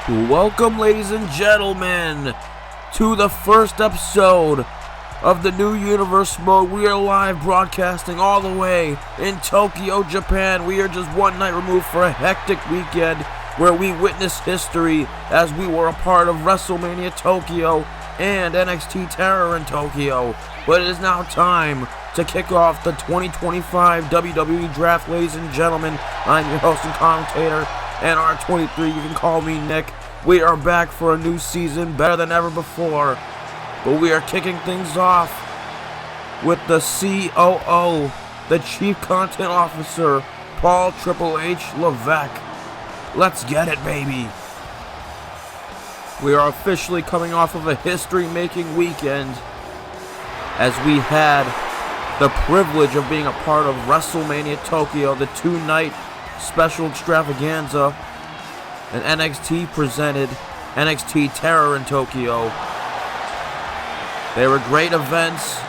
Welcome, ladies and gentlemen, to the first episode of the new UniverseMode. We are live broadcasting all the way in Tokyo, Japan. We are just one night removed for a hectic weekend where we witnessed history as we were a part of WrestleMania Tokyo and NXT Terror in Tokyo. But it is now time to kick off the 2025 WWE Draft, ladies and gentlemen. I'm your host and commentator, and R23, you can call me Nick. We are back for a new season, better than ever before. But we are kicking things off with the COO, the Chief Content Officer, Paul Triple H Levesque. Let's get it, baby. We are officially coming off of a history-making weekend as we had the privilege of being a part of WrestleMania Tokyo, the two-night special extravaganza, and NXT presented NXT Terror in Tokyo. They were great events,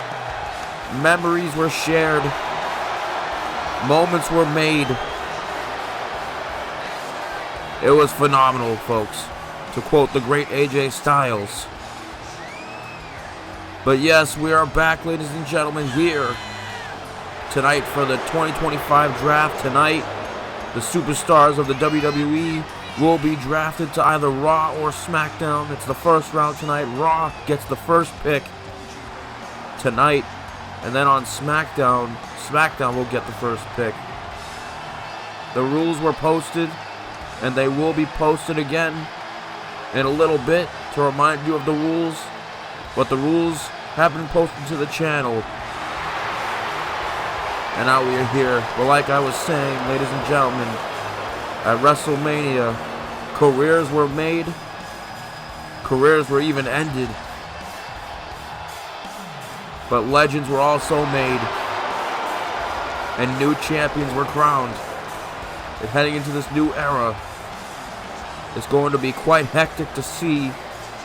memories were shared, moments were made. It was phenomenal, folks, to quote the great AJ Styles. But yes, we are back, ladies and gentlemen, here tonight for the 2025 draft. Tonight, the superstars of the WWE will be drafted to either Raw or SmackDown. It's the first round tonight. Raw gets the first pick tonight, and then on SmackDown will get the first pick. The rules were posted, and they will be posted again in a little bit to remind you of the rules, but the rules have been posted to the channel. And now we are here. But like I was saying, ladies and gentlemen, at WrestleMania, careers were made, careers were even ended, but legends were also made, and new champions were crowned. And heading into this new era, it's going to be quite hectic to see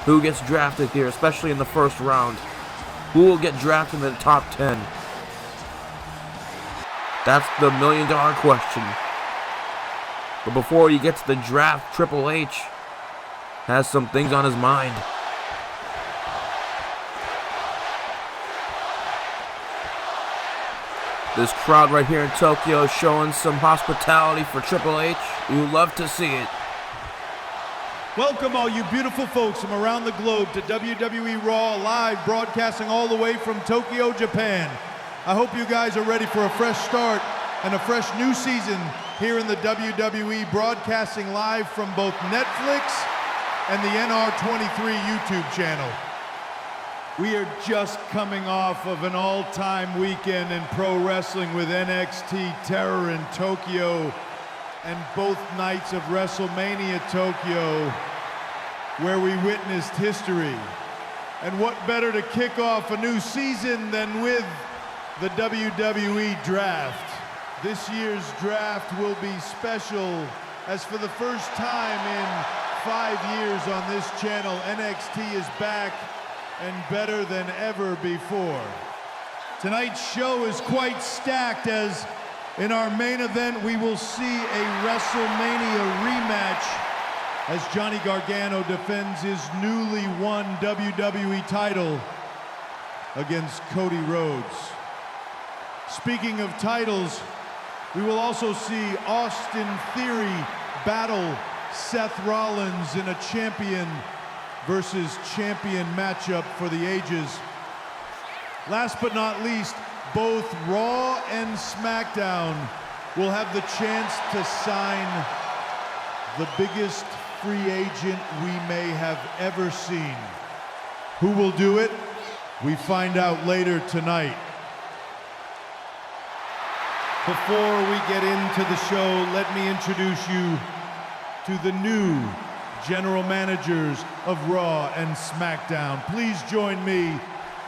who gets drafted here, especially in the first round. Who will get drafted in the top 10? That's the million-dollar question. But before you get to the draft, Triple H has some things on his mind. This crowd right here in Tokyo is showing some hospitality for Triple H. You love to see it. Welcome all you beautiful folks from around the globe to WWE Raw, live broadcasting all the way from Tokyo, Japan. I hope you guys are ready for a fresh start and a fresh new season here in the WWE, broadcasting live from both Netflix and the NR23 YouTube channel. We are just coming off of an all-time weekend in pro wrestling with NXT Terror in Tokyo and both nights of WrestleMania Tokyo, where we witnessed history. And what better to kick off a new season than with the WWE Draft. This year's draft will be special, as for the first time in 5 years on this channel, NXT is back and better than ever before. Tonight's show is quite stacked, as in our main event we will see a WrestleMania rematch as Johnny Gargano defends his newly won WWE title against Cody Rhodes. Speaking of titles, we will also see Austin Theory battle Seth Rollins in a champion versus champion matchup for the ages. Last but not least, both Raw and SmackDown will have the chance to sign the biggest free agent we may have ever seen. Who will do it? We find out later tonight. Before we get into the show, let me introduce you to the new general managers of Raw and SmackDown. Please join me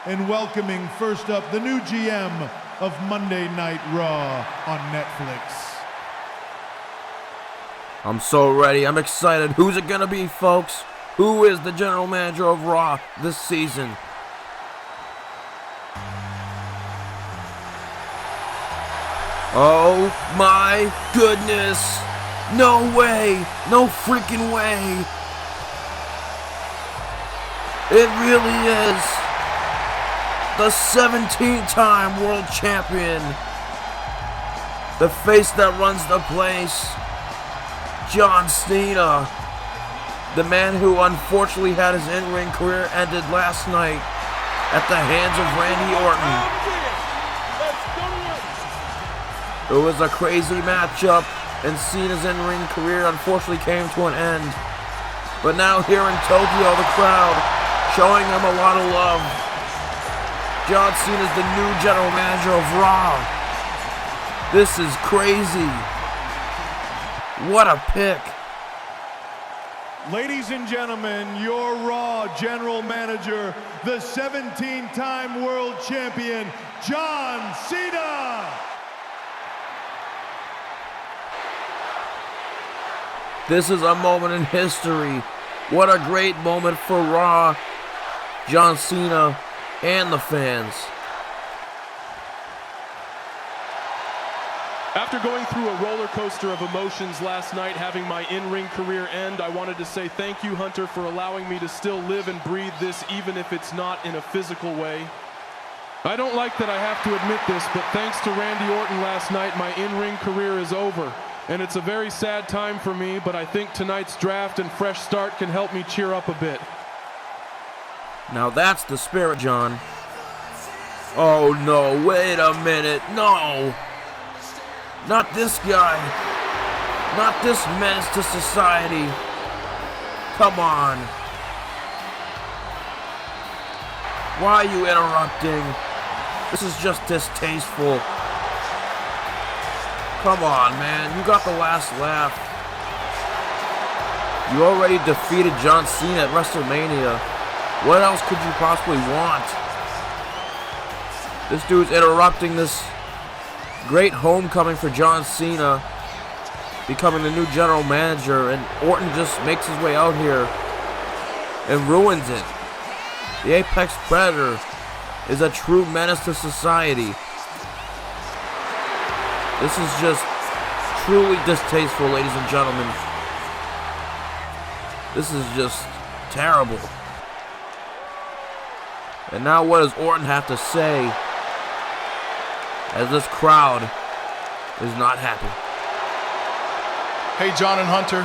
in welcoming first up the new GM of Monday Night Raw on Netflix. I'm so ready. I'm excited. Who's it gonna be, folks? Who is the general manager of Raw this season? Oh my goodness! No way! No freaking way! It really is the 17-time world champion, the face that runs the place, John Cena, the man who unfortunately had his in-ring career ended last night at the hands of Randy Orton. It was a crazy matchup, and Cena's in-ring career unfortunately came to an end. But now here in Tokyo, the crowd showing him a lot of love. John Cena is the new general manager of Raw. This is crazy. What a pick. Ladies and gentlemen, your Raw general manager, the 17-time world champion, John Cena. This is a moment in history. What a great moment for Raw, John Cena, and the fans. After going through a roller coaster of emotions last night, having my in-ring career end, I wanted to say thank you, Hunter, for allowing me to still live and breathe this, even if it's not in a physical way. I don't like that I have to admit this, but thanks to Randy Orton last night, my in-ring career is over. And it's a very sad time for me, but I think tonight's draft and fresh start can help me cheer up a bit. Now that's the spirit, John. Oh no, wait a minute, no! Not this guy. Not this menace to society. Come on. Why are you interrupting? This is just distasteful. Come on, man. You got the last laugh. You already defeated John Cena at WrestleMania. What else could you possibly want? This dude's interrupting this great homecoming for John Cena, becoming the new general manager, and Orton just makes his way out here and ruins it. The Apex Predator is a true menace to society. This is just truly distasteful, ladies and gentlemen. This is just terrible. And now what does Orton have to say as this crowd is not happy? Hey, John and Hunter.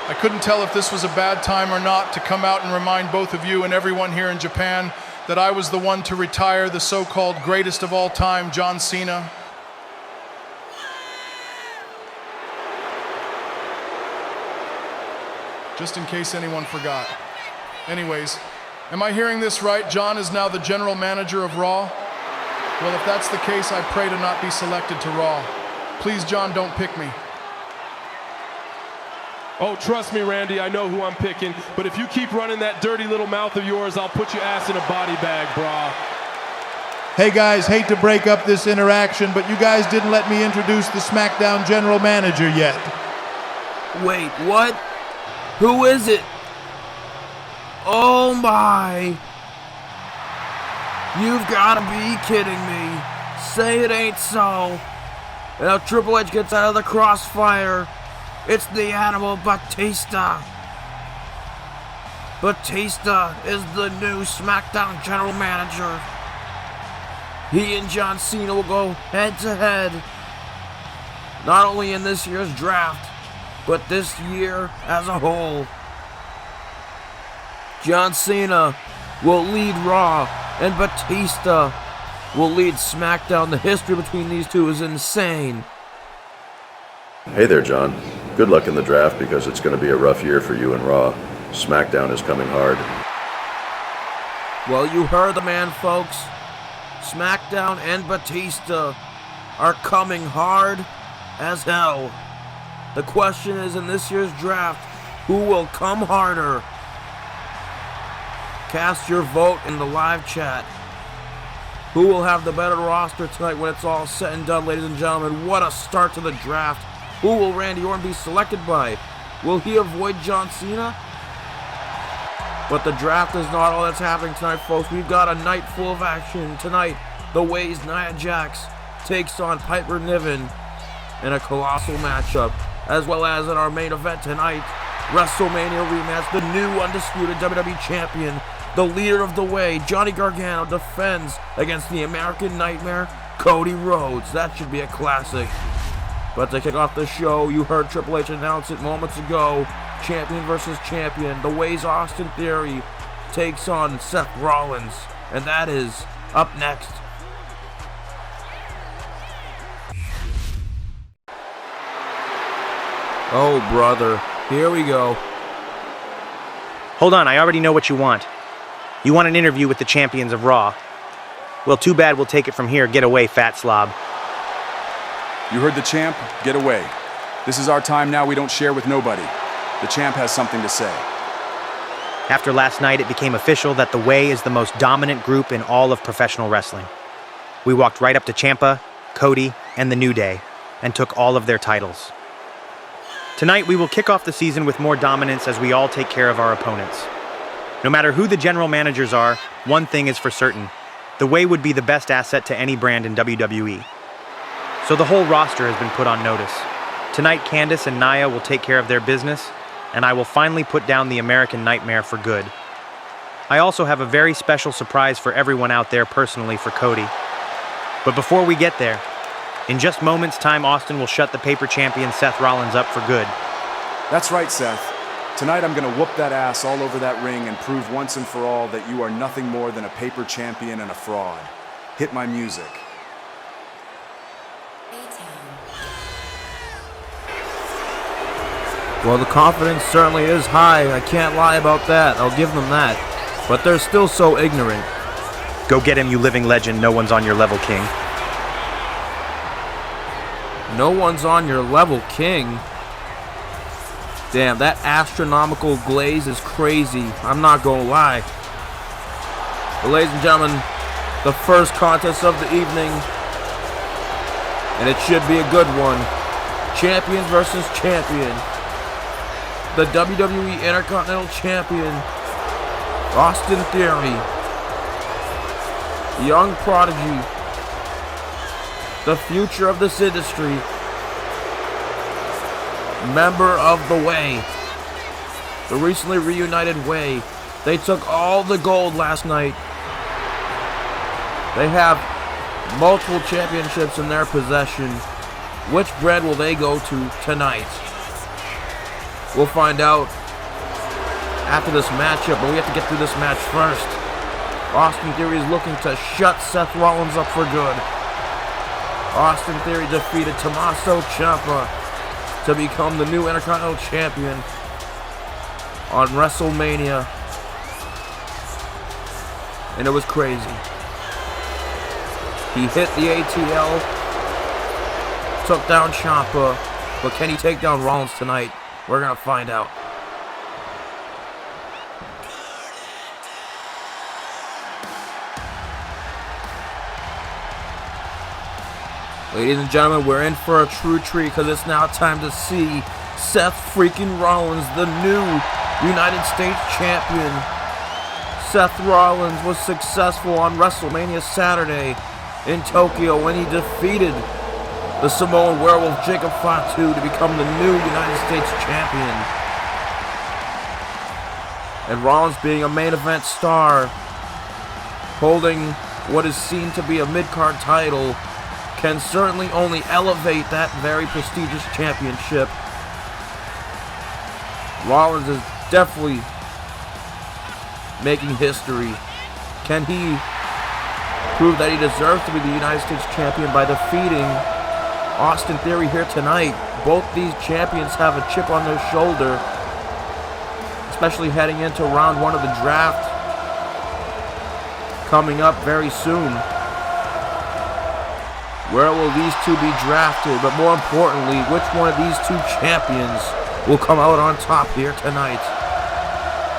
I couldn't tell if this was a bad time or not to come out and remind both of you and everyone here in Japan that I was the one to retire the so-called greatest of all time, John Cena. Just in case anyone forgot. Anyways, am I hearing this right? John is now the general manager of Raw? Well, if that's the case, I pray to not be selected to Raw. Please, John, don't pick me. Oh, trust me, Randy, I know who I'm picking, but if you keep running that dirty little mouth of yours, I'll put your ass in a body bag, brah. Hey guys, hate to break up this interaction, but you guys didn't let me introduce the SmackDown general manager yet. Wait, what? Who is it? Oh my. You've got to be kidding me. Say it ain't so. Now Triple H gets out of the crossfire. It's the Animal Batista. Batista is the new SmackDown general manager. He and John Cena will go head to head. Not only in this year's draft, but this year as a whole. John Cena will lead Raw, and Batista will lead SmackDown. The history between these two is insane. Hey there, John. Good luck in the draft because it's going to be a rough year for you and Raw. SmackDown is coming hard. Well, you heard the man, folks. SmackDown and Batista are coming hard as hell. The question is, in this year's draft, who will come harder? Cast your vote in the live chat. Who will have the better roster tonight when it's all said and done, ladies and gentlemen? What a start to the draft. Who will Randy Orton be selected by? Will he avoid John Cena? But the draft is not all that's happening tonight, folks. We've got a night full of action. Tonight, The Way's Nia Jax takes on Piper Niven in a colossal matchup. As well as in our main event tonight, WrestleMania rematch, the new undisputed WWE Champion the leader of the way, Johnny Gargano, defends against the American Nightmare, Cody Rhodes. That should be a classic. But to kick off the show, you heard Triple H announce it moments ago. Champion versus champion. The Way's Austin Theory takes on Seth Rollins. And that is up next. Oh, brother. Here we go. Hold on, I already know what you want. You want an interview with the champions of Raw. Well, too bad, we'll take it from here. Get away, fat slob. You heard the champ? Get away. This is our time now. We don't share with nobody. The champ has something to say. After last night, it became official that the Way is the most dominant group in all of professional wrestling. We walked right up to Ciampa, Cody, and the New Day, and took all of their titles. Tonight, we will kick off the season with more dominance as we all take care of our opponents. No matter who the general managers are, one thing is for certain. The Way would be the best asset to any brand in WWE. So the whole roster has been put on notice. Tonight, Candice and Nia will take care of their business, and I will finally put down the American Nightmare for good. I also have a very special surprise for everyone out there personally for Cody. But before we get there, in just moments' time, Austin will shut the paper champion Seth Rollins up for good. That's right, Seth. Tonight I'm going to whoop that ass all over that ring and prove once and for all that you are nothing more than a paper champion and a fraud. Hit my music. Well, the confidence certainly is high. I can't lie about that. I'll give them that. But they're still so ignorant. Go get him, you living legend. No one's on your level, King. No one's on your level, King. Damn, that astronomical glaze is crazy. I'm not gonna lie. But ladies and gentlemen, the first contest of the evening. And it should be a good one. Champion versus champion. The WWE Intercontinental Champion, Austin Theory. Young prodigy. The future of this industry. Member of the Way. The recently reunited Way. They took all the gold last night. They have multiple championships in their possession. Which brand will they go to tonight? We'll find out after this matchup, but we have to get through this match first. Austin Theory is looking to shut Seth Rollins up for good. Austin Theory defeated Tommaso Ciampa to become the new Intercontinental Champion on WrestleMania. And it was crazy. He hit the ATL, took down Ciampa, but can he take down Rollins tonight? We're gonna find out. Ladies and gentlemen, we're in for a true treat because it's now time to see Seth freaking Rollins, the new United States Champion. Seth Rollins was successful on WrestleMania Saturday in Tokyo when he defeated the Samoan werewolf Jacob Fatu to become the new United States Champion. And Rollins, being a main event star, holding what is seen to be a mid-card title, can certainly only elevate that very prestigious championship. Rollins is definitely making history. Can he prove that he deserves to be the United States Champion by defeating Austin Theory here tonight? Both these champions have a chip on their shoulder, especially heading into round one of the draft coming up very soon. Where will these two be drafted? But more importantly, which one of these two champions will come out on top here tonight?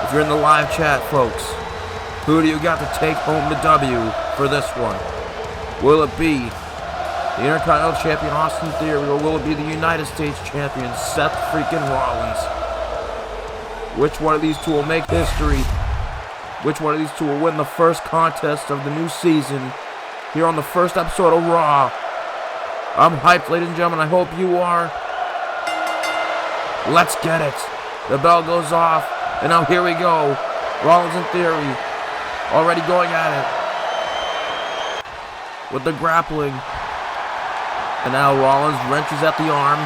If you're in the live chat, folks, who do you got to take home the W for this one? Will it be the Intercontinental Champion Austin Theory, or will it be the United States Champion Seth freaking Rollins? Which one of these two will make history? Which one of these two will win the first contest of the new season here on the first episode of Raw? I'm hyped, ladies and gentlemen. I hope you are. Let's get it. The bell goes off, and now here we go. Rollins and Theory already going at it with the grappling. And now Rollins wrenches at the arm,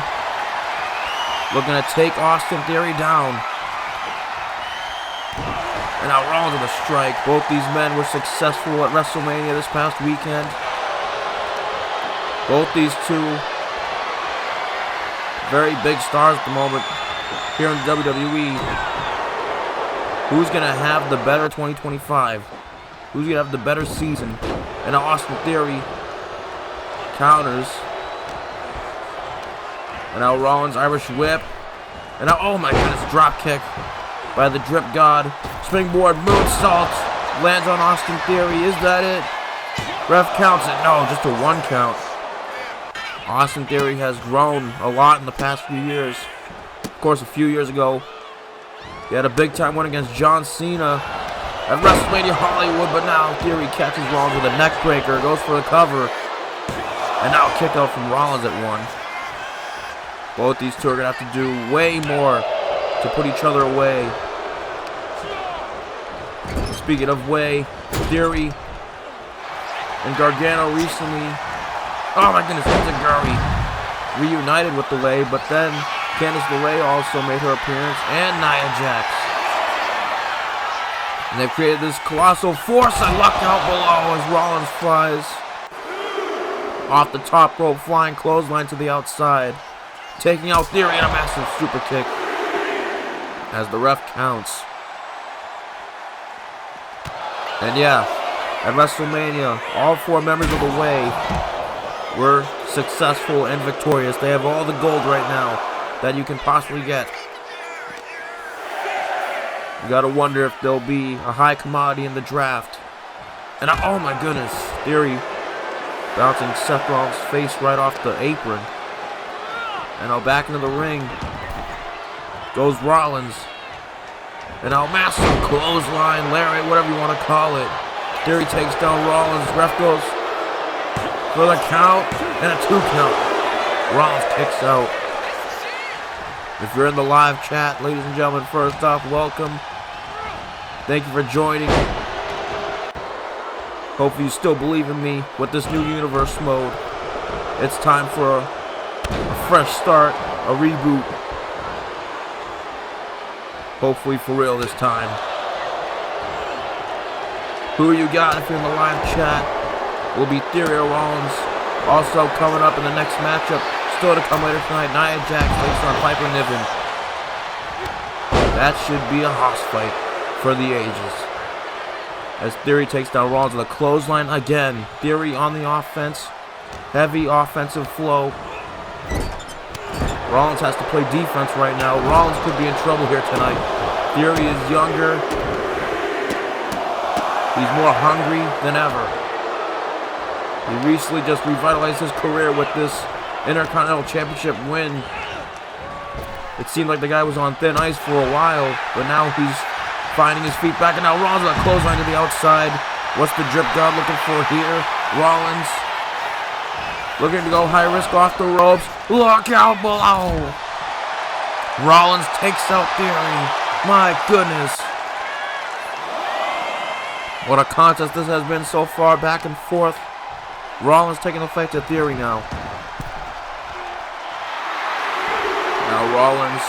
looking to take Austin Theory down. And now Rollins with a strike. Both these men were successful at WrestleMania this past weekend. Both these two very big stars at the moment here in WWE. Who's going to have the better 2025? Who's going to have the better season? And now Austin Theory counters. And now Rollins Irish whip. And now, oh my goodness, drop kick by the Drip God. Springboard moonsault lands on Austin Theory. Is that it? Ref counts it. No, just a 1 count. Austin Theory has grown a lot in the past few years. Of course, a few years ago, he had a big-time win against John Cena at WrestleMania Hollywood, but now Theory catches Rollins with a neck breaker, goes for the cover, and now a kick out from Rollins at 1. Both these two are going to have to do way more to put each other away. Speaking of way, Theory and Gargano recently, oh my goodness, Enziguri reunited with the Way, but then Candice LeRae also made her appearance, and Nia Jax. And they've created this colossal force and luck out below as Rollins flies off the top rope, flying clothesline to the outside, taking out Theory in a massive super kick as the ref counts. And yeah, at WrestleMania, all 4 members of the Way were successful and victorious. They have all the gold right now that you can possibly get. You gotta wonder if there'll be a high commodity in the draft. And oh my goodness, Theory bouncing Seth Rollins' face right off the apron. And now back into the ring goes Rollins. And now massive clothesline, lariat, whatever you want to call it. Theory takes down Rollins. Ref goes for the count and a 2 count. Rollins kicks out. If you're in the live chat, ladies and gentlemen, first off, welcome. Thank you for joining. Hopefully you still believe in me with this new universe mode. It's time for a fresh start, a reboot. Hopefully for real this time. Who you got if you're in the live chat? Will be Theory or Rollins. Also coming up in the next matchup, still to come later tonight, Nia Jax takes on Piper Niven. That should be a hoss fight for the ages. As Theory takes down Rollins with a clothesline again. Theory on the offense. Heavy offensive flow. Rollins has to play defense right now. Rollins could be in trouble here tonight. Theory is younger. He's more hungry than ever. He recently just revitalized his career with this Intercontinental Championship win. It seemed like the guy was on thin ice for a while, but now he's finding his feet back, and now Rollins with a clothesline to the outside. What's the Drip God looking for here? Rollins looking to go high risk off the ropes. Look out below. Rollins takes out Theory. My goodness. What a contest this has been so far, back and forth. Rollins taking the fight to Theory now. Now Rollins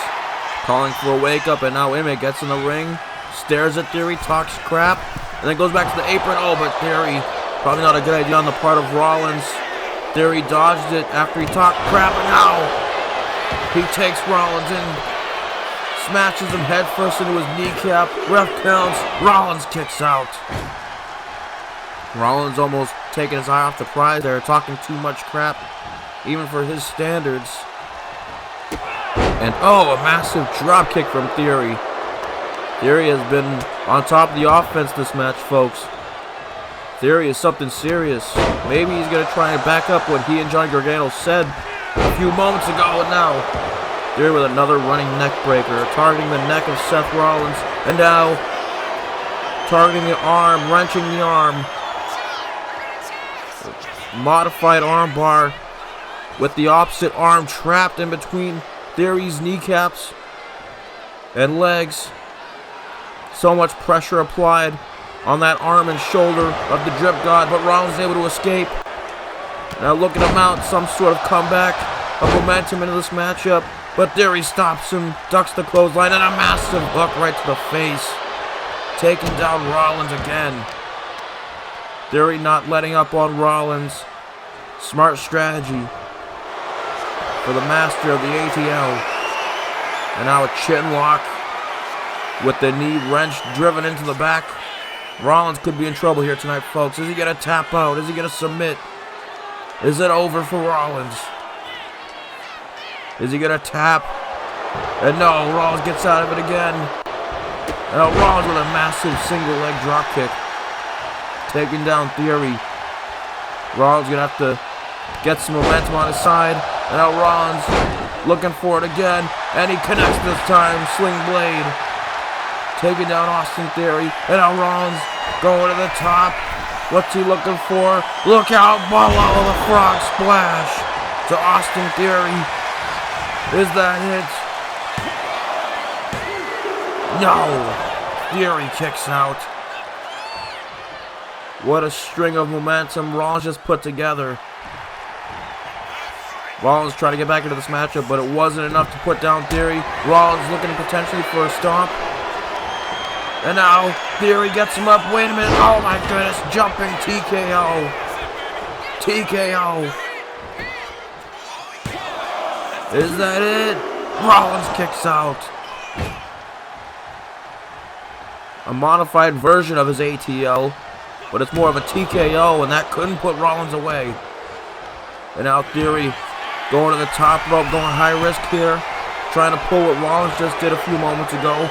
calling for a wake up, and now Emmett gets in the ring, stares at Theory, talks crap, and then goes back to the apron. Oh, but Theory, probably not a good idea on the part of Rollins. Theory dodged it after he talked crap, and now he takes Rollins in, smashes him headfirst into his kneecap. Ref counts. Rollins kicks out. Rollins almost taking his eye off the prize there, talking too much crap, even for his standards. And oh, a massive drop kick from Theory. Theory has been on top of the offense this match, folks. Theory is something serious. Maybe he's going to try and back up what he and Johnny Gargano said a few moments ago, and now Theory with another running neck breaker, targeting the neck of Seth Rollins, and now targeting the arm, wrenching the arm. Modified arm bar with the opposite arm trapped in between Theory's kneecaps and legs. So much pressure applied. on that arm and shoulder of the Drip God, but Rollins is able to escape. Now looking to mount some sort of comeback of momentum into this matchup, but Theory stops him, ducks the clothesline, and a massive hook right to the face, taking down Rollins again. Theory not letting up on Rollins. Smart strategy for the master of the ATL. And now a chin lock with the knee wrenched, driven into the back. Rollins could be in trouble here tonight, folks. Is he going to tap out? Is he going to submit? Is it over for Rollins? Is he going to tap? And no, Rollins gets out of it again. Now Rollins with a massive single leg drop kick, taking down Theory. Rollins going to have to get some momentum on his side. And now Rollins looking for it again. And he connects this time. Sling blade. Taking down Austin Theory. And now Rollins going to the top. What's he looking for? Look out below, the frog splash to Austin Theory. Is that it? No. Theory kicks out. What a string of momentum Rollins just put together. Rollins trying to get back into this matchup, but it wasn't enough to put down Theory. Rollins looking potentially for a stomp. And now Theory gets him up. Wait a minute. Oh my goodness. Jumping TKO. TKO. Is that it? Rollins kicks out. A modified version of his ATL, but it's more of a TKO, and that couldn't put Rollins away. And now Theory going to the top rope, going high risk here, trying to pull what Rollins just did a few moments ago.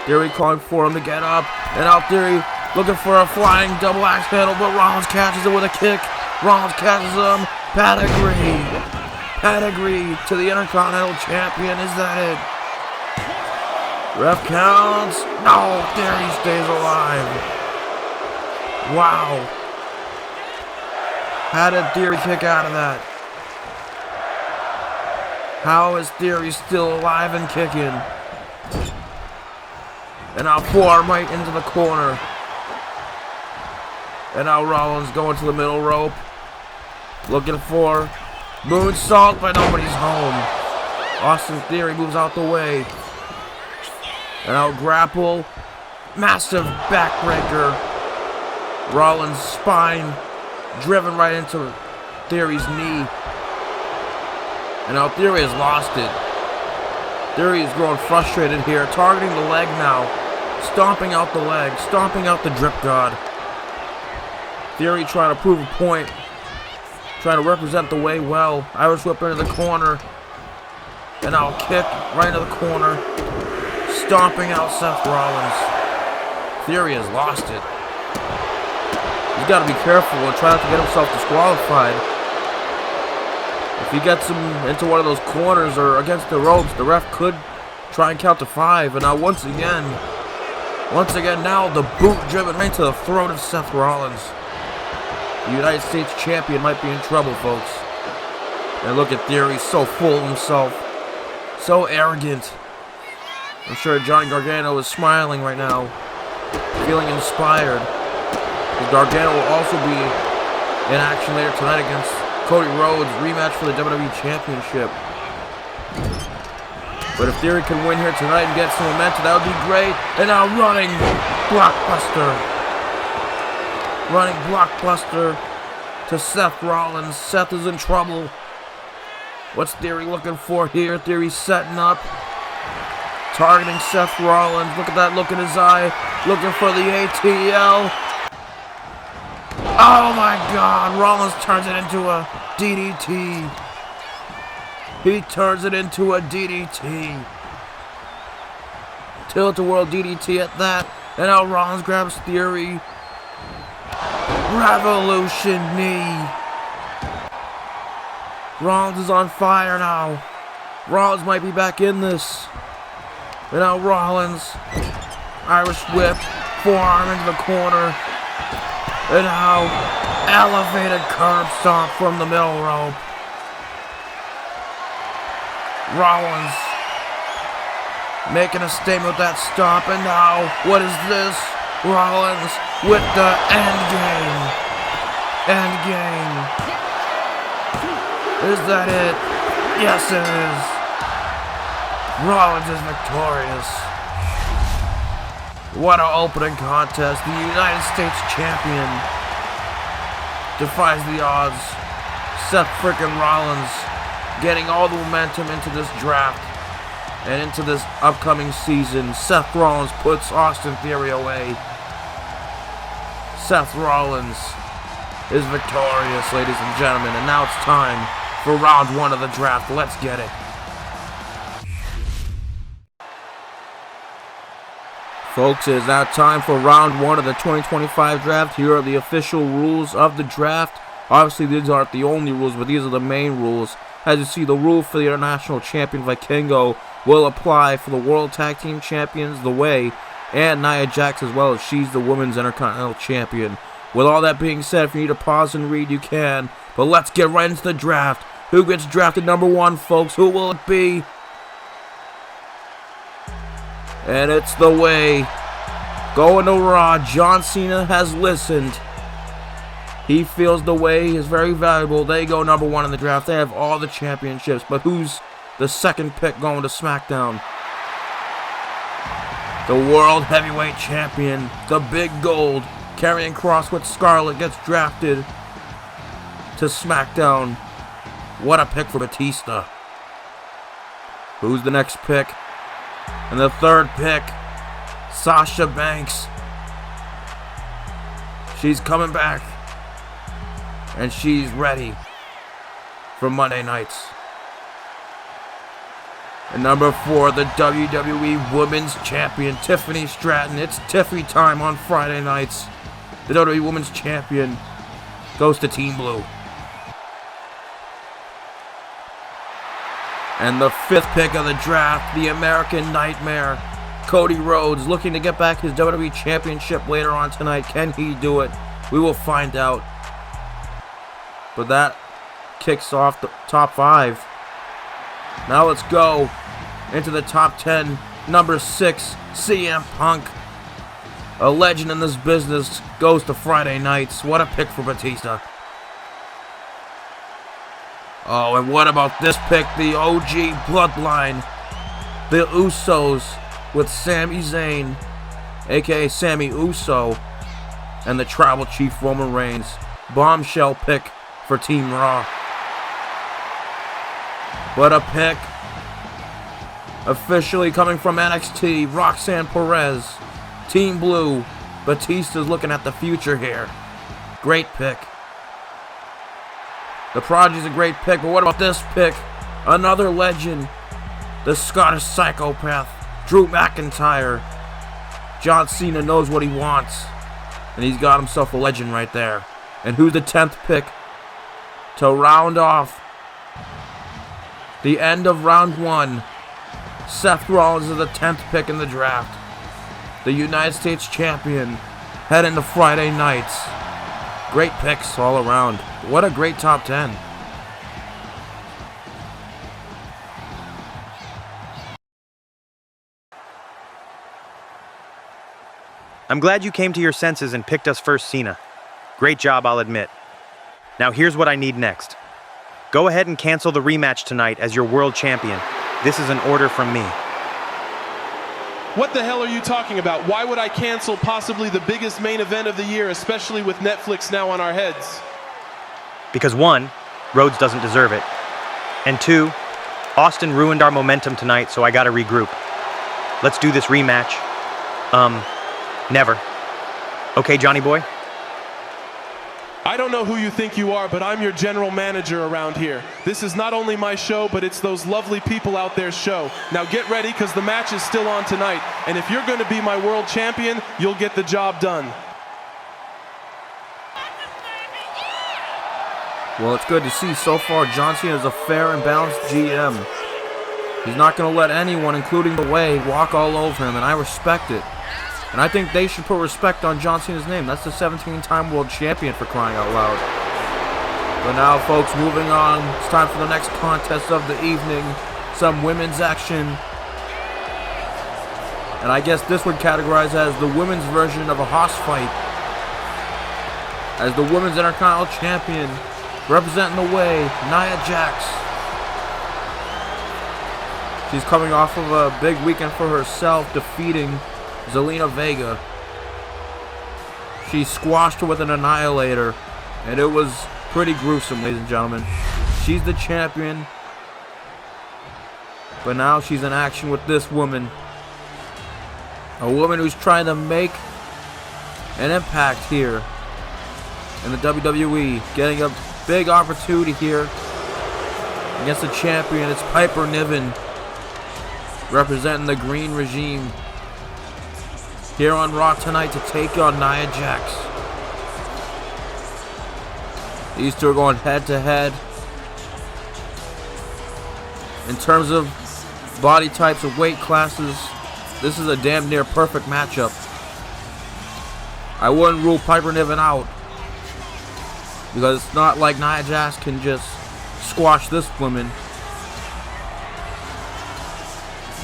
Theory calling for him to get up, and now Theory looking for a flying double axe handle, but Rollins catches it with a kick. Rollins catches him. Pedigree. Pedigree to the Intercontinental Champion. Is that it? Ref counts. No, Theory stays alive. Wow. How did Theory kick out of that? How is Theory still alive and kicking? And now forearm right into the corner. And now Rollins going to the middle rope. Looking for moonsault, but nobody's home. Austin Theory moves out the way. And now grapple. Massive backbreaker. Rollins' spine driven right into Theory's knee. And now Theory has lost it. Theory is growing frustrated here, targeting the leg now. Stomping out the leg, stomping out the Drip God. Theory trying to prove a point. Trying to represent the way well. Irish whip into the corner. And now kick right into the corner. Stomping out Seth Rollins. Theory has lost it. He's got to be careful and try not to get himself disqualified. If he gets him into one of those corners or against the ropes, the ref could try and count to 5. And now once again now the boot driven right to the throat of Seth Rollins. The United States Champion might be in trouble, folks. And look at Theory, so full of himself. So arrogant. I'm sure Johnny Gargano is smiling right now, feeling inspired. Gargano will also be in action later tonight against Cody Rhodes, rematch for the WWE Championship. But if Theory can win here tonight and get some momentum, that would be great. And now running blockbuster. Running blockbuster to Seth Rollins. Seth is in trouble. What's Theory looking for here? Theory setting up. Targeting Seth Rollins. Look at that look in his eye. Looking for the ATL. Oh my God, Rollins turns it into a DDT. He turns it into a DDT. Tilt-a-whirl DDT at that. And now Rollins grabs Theory. Revolution knee. Rollins is on fire now. Rollins might be back in this. And now Rollins. Irish whip. Forearm into the corner. And now, elevated curb stomp from the middle rope. Rollins making a statement with that stomp. And now, what is this? Rollins with the end game. End game. Is that it? Yes, it is. Rollins is victorious. What an opening contest. The United States Champion defies the odds. Seth frickin' Rollins getting all the momentum into this draft and into this upcoming season. Seth Rollins puts Austin Theory away. Seth Rollins is victorious, ladies and gentlemen, and now it's time for round 1 of the draft. Let's get it. Folks, it is now time for round 1 of the 2025 draft. Here are the official rules of the draft. Obviously, these aren't the only rules, but these are the main rules. As you see, the rule for the International Champion Vikingo will apply for the World Tag Team Champions, The Way, and Nia Jax as well, as she's the Women's Intercontinental Champion. With all that being said, if you need to pause and read, you can. But let's get right into the draft. Who gets drafted number 1, folks? Who will it be? And it's The Way. Going to Raw. John Cena has listened. He feels The Way is very valuable. They go number 1 in the draft. They have all the championships. But who's the second pick going to SmackDown? The World Heavyweight Champion, the Big Gold, Karrion Kross with Scarlett, gets drafted to SmackDown. What a pick for Batista. Who's the next pick? And the third pick, Sasha Banks. She's coming back. And she's ready for Monday nights. And number 4, the WWE Women's Champion, Tiffany Stratton. It's Tiffy time on Friday nights. The WWE Women's Champion goes to Team Blue. And the 5th pick of the draft, the American Nightmare, Cody Rhodes, looking to get back his WWE Championship later on tonight. Can he do it? We will find out. But that kicks off the top 5. Now let's go into the top 10. Number 6, CM Punk. A legend in this business, goes to Friday nights. What a pick for Batista. Oh, and what about this pick? The OG Bloodline. The Usos with Sami Zayn, aka Sammy Uso, and the Tribal Chief Roman Reigns. Bombshell pick for Team Raw. What a pick. Officially coming from NXT, Roxanne Perez. Team Blue. Batista's looking at the future here. Great pick. The Prodigy's a great pick, but what about this pick? Another legend. The Scottish Psychopath, Drew McIntyre. John Cena knows what he wants, and he's got himself a legend right there. And who's the 10th pick to round off the end of round 1? Seth Rollins is the 10th pick in the draft. The United States Champion heading to Friday nights. Great picks all around. What a great top 10. I'm glad you came to your senses and picked us first, Cena. Great job, I'll admit. Now here's what I need next. Go ahead and cancel the rematch tonight as your world champion. This is an order from me. What the hell are you talking about? Why would I cancel possibly the biggest main event of the year, especially with Netflix now on our heads? Because 1, Rhodes doesn't deserve it. And 2, Austin ruined our momentum tonight, so I gotta regroup. Let's do this rematch. Never. Okay, Johnny boy? I don't know who you think you are, but I'm your general manager around here. This is not only my show, but it's those lovely people out there's show. Now get ready, because the match is still on tonight. And if you're going to be my world champion, you'll get the job done. Well, it's good to see so far John Cena is a fair and balanced GM. He's not going to let anyone, including The Way, walk all over him, and I respect it. And I think they should put respect on John Cena's name. That's the 17-time world champion, for crying out loud. But now, folks, moving on. It's time for the next contest of the evening. Some women's action. And I guess this would categorize as the women's version of a hoss fight. As the women's Intercontinental Champion, representing the way, Nia Jax. She's coming off of a big weekend for herself, defeating Zelina Vega. She squashed her with an Annihilator, and it was pretty gruesome, ladies and gentlemen. She's the champion, but now she's in action with this woman. A woman who's trying to make an impact here in the WWE, getting a big opportunity here against the champion. It's Piper Niven, representing the Green Regime, here on Raw tonight to take on Nia Jax. These two are going head to head. In terms of body types and weight classes, this is a damn near perfect matchup. I wouldn't rule Piper Niven out, because it's not like Nia Jax can just squash this woman.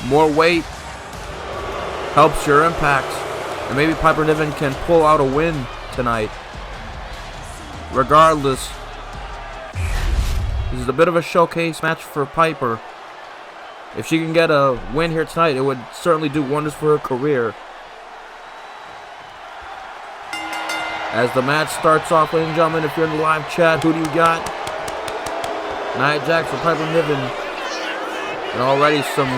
More weight helps your impact, and maybe Piper Niven can pull out a win tonight. Regardless, this is a bit of a showcase match for Piper. If she can get a win here tonight, it would certainly do wonders for her career. As the match starts off, ladies and gentlemen, if you're in the live chat, who do you got? Nia Jax or Piper Niven? And already some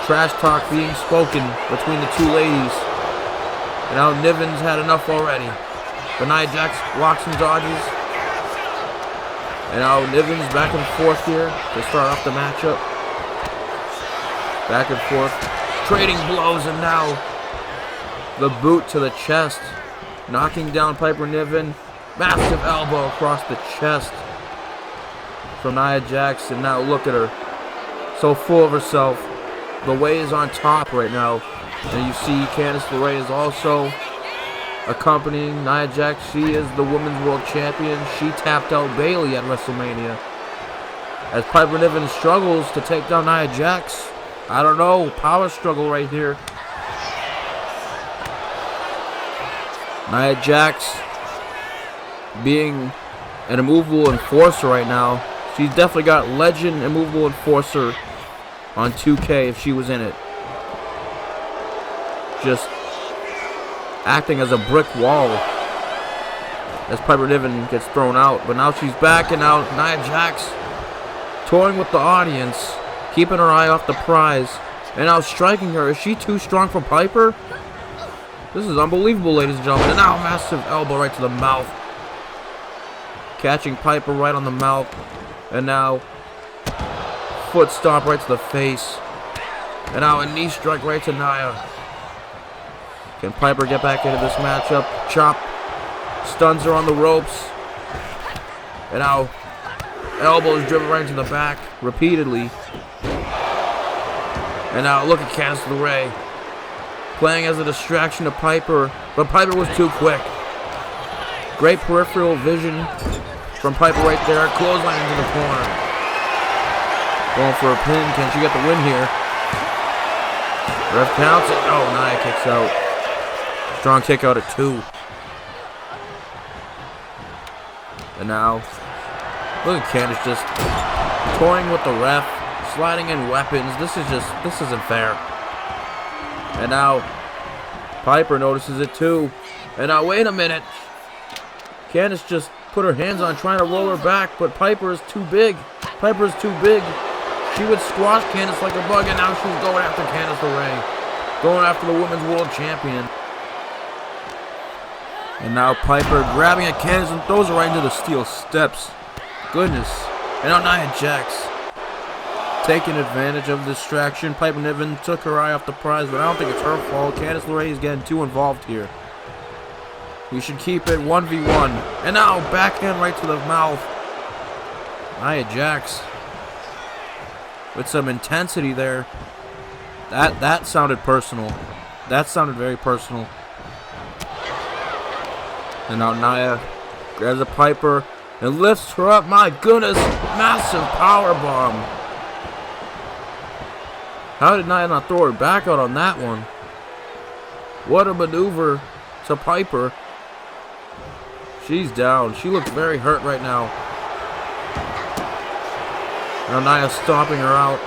trash talk being spoken between the two ladies. And now Niven's had enough already. But Nia Jax blocks and dodges. And now Niven's back and forth here to start off the matchup. Back and forth, trading blows, and now the boot to the chest, knocking down Piper Niven. Massive elbow across the chest from Nia Jax, and now look at her, so full of herself. The Way is on top right now, and you see Candice LeRae is also accompanying Nia Jax. She is the Women's World Champion. She tapped out Bayley at WrestleMania. As Piper Niven struggles to take down Nia Jax. I don't know, power struggle right here. Nia Jax being an immovable enforcer right now. She's definitely got legend immovable enforcer on 2K if she was in it. Just acting as a brick wall as Piper Niven gets thrown out. But now she's back, and now Nia Jax toying with the audience, keeping her eye off the prize, and now striking her. Is she too strong for Piper? This is unbelievable, ladies and gentlemen. And now a massive elbow right to the mouth, catching Piper right on the mouth. And now foot stomp right to the face. And now a knee strike right to Nia. Can Piper get back into this matchup? Chop stuns her on the ropes. And now elbows driven right into the back repeatedly. And now look at Candice LeRae playing as a distraction to Piper, but Piper was too quick. Great peripheral vision from Piper right there. Clothesline into the corner. Going for a pin. Can she get the win here? Ref counts it. Oh, Nia kicks out. Strong kick out at 2. And now, look at Candice just toying with the ref, sliding in weapons. This isn't fair. And now, Piper notices it too. And now, wait a minute. Candice just put her hands on trying to roll her back, but Piper is too big. Piper is too big. She would squash Candice like a bug, and now she's going after Candice LeRae. Going after the Women's World Champion. And now Piper grabbing at Candice and throws her right into the steel steps. Goodness. And now Nia Jax taking advantage of the distraction. Piper Niven took her eye off the prize, but I don't think it's her fault. Candice LeRae is getting too involved here. We should keep it 1v1. And now backhand right to the mouth. Nia Jax with some intensity there. That sounded personal. That sounded very personal. And now Nia grabs a Piper and lifts her up. My goodness, massive power bomb. How did Nia not throw her back out on that one? What a maneuver to Piper. She's down. She looks very hurt right now. Now Nia's stomping her out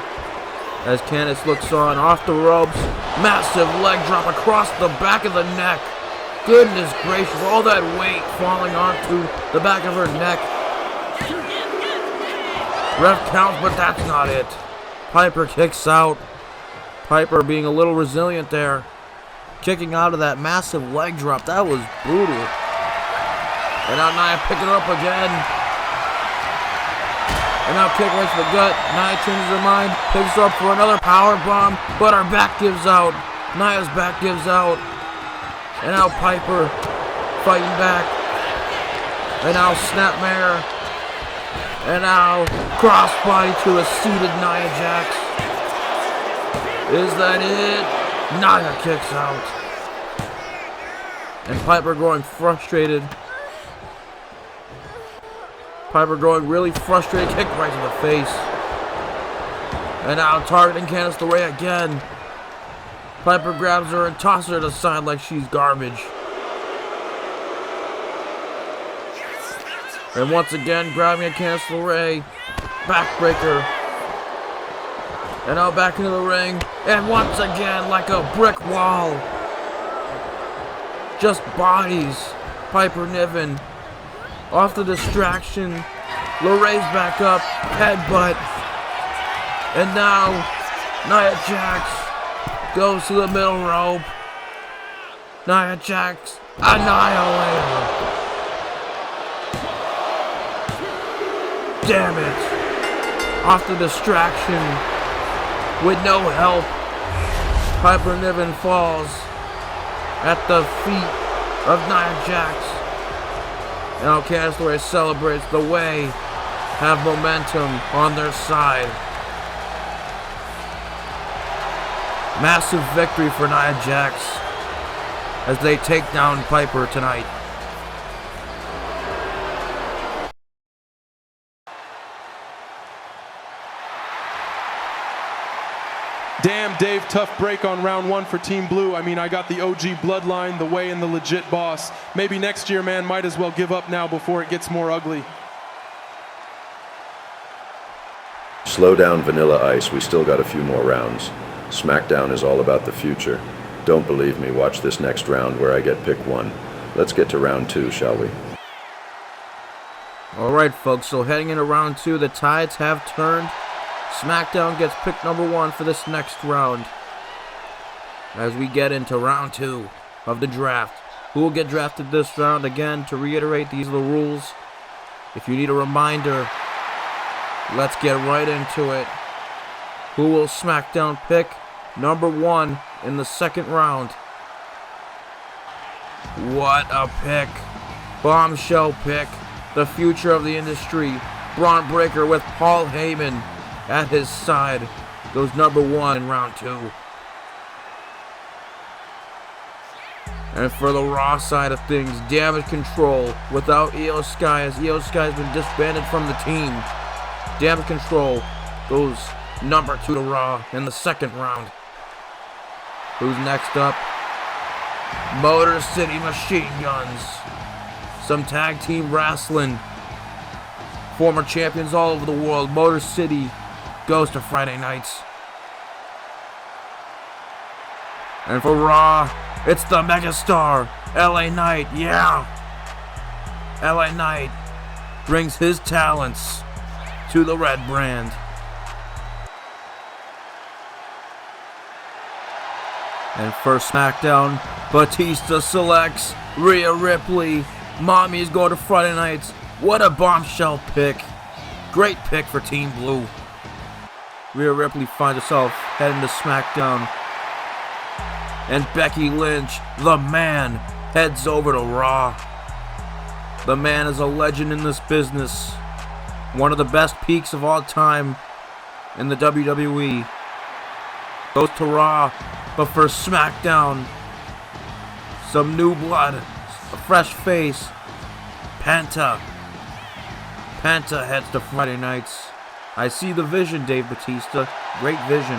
as Candice looks on. Off the ropes. Massive leg drop across the back of the neck. Goodness gracious, all that weight falling onto the back of her neck. Ref counts, but that's not it. Piper kicks out. Piper being a little resilient there. Kicking out of that massive leg drop. That was brutal. And now Nia picking it up again. And now kick right to the gut. Nia changes her mind. Picks her up for another power bomb. But her back gives out. Nia's back gives out. And now Piper fighting back. And now snapmare. And now crossbody to a seated Nia Jax. Is that it? Nia kicks out. And Piper growing frustrated. Piper growing really frustrated. Kick right to the face. And now targeting Candice LeRae again. Piper grabs her and tosses her to the side like she's garbage. And once again, grabbing at Candice LeRae. Backbreaker. And now back into the ring. And once again, like a brick wall. Just bodies. Piper Niven. Off the distraction. LeRae's back up. Headbutt. And now, Nia Jax goes to the middle rope. Nia Jax annihilator. Damn it. Off the distraction. With no help. Piper Niven falls at the feet of Nia Jax. And now Candice LeRae celebrates. The Way have momentum on their side. Massive victory for Nia Jax as they take down Piper tonight. Damn, Dave, tough break on round one for Team Blue. I mean, I got the OG bloodline, the Way, and the legit boss. Maybe next year, man, might as well give up now before it gets more ugly. Slow down, Vanilla Ice. We still got a few more rounds. SmackDown is all about the future. Don't believe me, watch this next round where I get pick one. Let's get to round two, shall we? Alright, folks, so heading into round two, the tides have turned. SmackDown gets pick number one for this next round. As we get into round two of the draft. Who will get drafted this round? Again, to reiterate, these are the rules. If you need a reminder, let's get right into it. Who will SmackDown pick number one in the second round? What a pick. Bombshell pick. The future of the industry. Braun Breaker with Paul Heyman at his side goes number one in round two. And for the Raw side of things, Damage Control without Io Sky, as Io Sky has been disbanded from the team. Damage Control goes number two to Raw in the second round. Who's next up? Motor City Machine Guns. Some tag team wrestling. Former champions all over the world. Motor City goes to Friday nights. And for Raw, it's the megastar, LA Knight. Yeah! LA Knight brings his talents to the red brand. And for SmackDown, Batista selects Rhea Ripley. Mommy's going to Friday nights. What a bombshell pick. Great pick for Team Blue. Rhea Ripley finds herself heading to SmackDown. And Becky Lynch, the Man, heads over to Raw. The Man is a legend in this business. One of the best peaks of all time in the WWE. Goes to Raw, but for SmackDown, some new blood, a fresh face. Penta heads to Friday nights. I see the vision, Dave Batista. Great vision.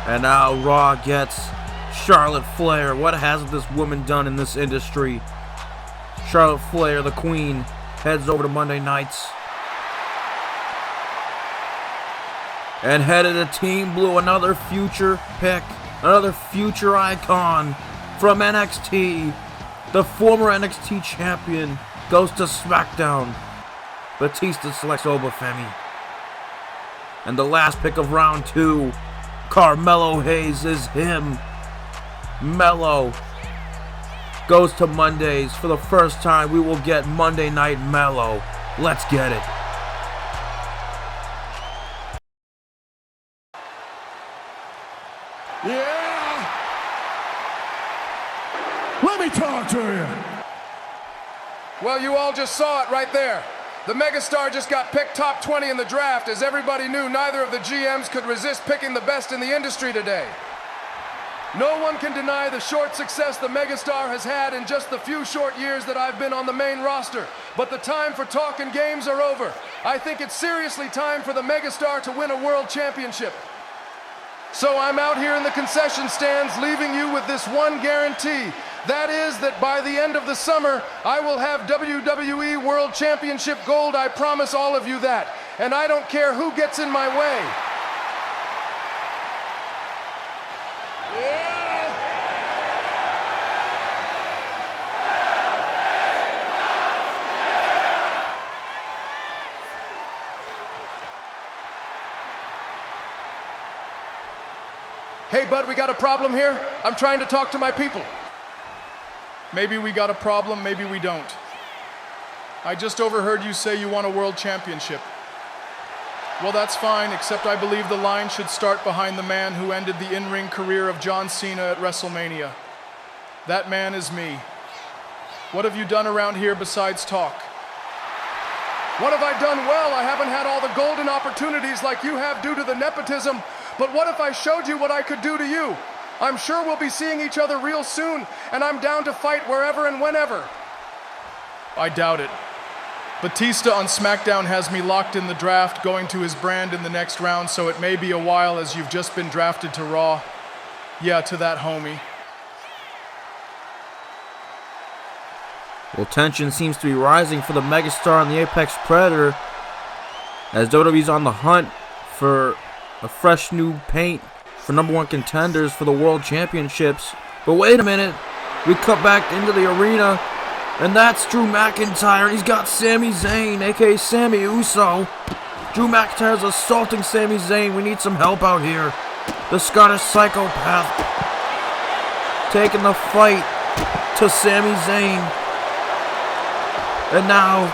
And now Raw gets Charlotte Flair. What hasn't this woman done in this industry? Charlotte Flair, the queen, heads over to Monday nights. And headed to Team Blue, another future pick, another future icon from NXT. The former NXT champion goes to SmackDown. Batista selects Obafemi. And the last pick of round 2, Carmelo Hayes is him. Melo goes to Mondays. For the first time, we will get Monday Night Melo. Let's get it. Yeah! Let me talk to you. Well, you all just saw it right there. The megastar just got picked top 20 in the draft. As everybody knew, neither of the GMs could resist picking the best in the industry today. No one can deny the short success the megastar has had in just the few short years that I've been on the main roster. But the time for talking games are over. I think it's seriously time for the megastar to win a world championship. So I'm out here in the concession stands leaving you with this one guarantee. That is that by the end of the summer, I will have WWE World Championship gold. I promise all of you that. And I don't care who gets in my way. Yeah. Hey, bud, we got a problem here? I'm trying to talk to my people. Maybe we got a problem, maybe we don't. I just overheard you say you want a world championship. Well, that's fine, except I believe the line should start behind the man who ended the in-ring career of John Cena at WrestleMania. That man is me. What have you done around here besides talk? What have I done well? I haven't had all the golden opportunities like you have due to the nepotism. But what if I showed you what I could do to you? I'm sure we'll be seeing each other real soon, and I'm down to fight wherever and whenever. I doubt it. Batista on SmackDown has me locked in the draft, going to his brand in the next round, so it may be a while as you've just been drafted to Raw. Yeah, to that homie. Well, tension seems to be rising for the megastar and the Apex Predator as WWE's on the hunt for a fresh new paint for #1 contenders for the World Championships. But wait a minute, we cut back into the arena, and that's Drew McIntyre. He's got Sami Zayn, aka Sami Uso. Drew McIntyre's assaulting Sami Zayn. We need some help out here. The Scottish psychopath taking the fight to Sami Zayn. And now,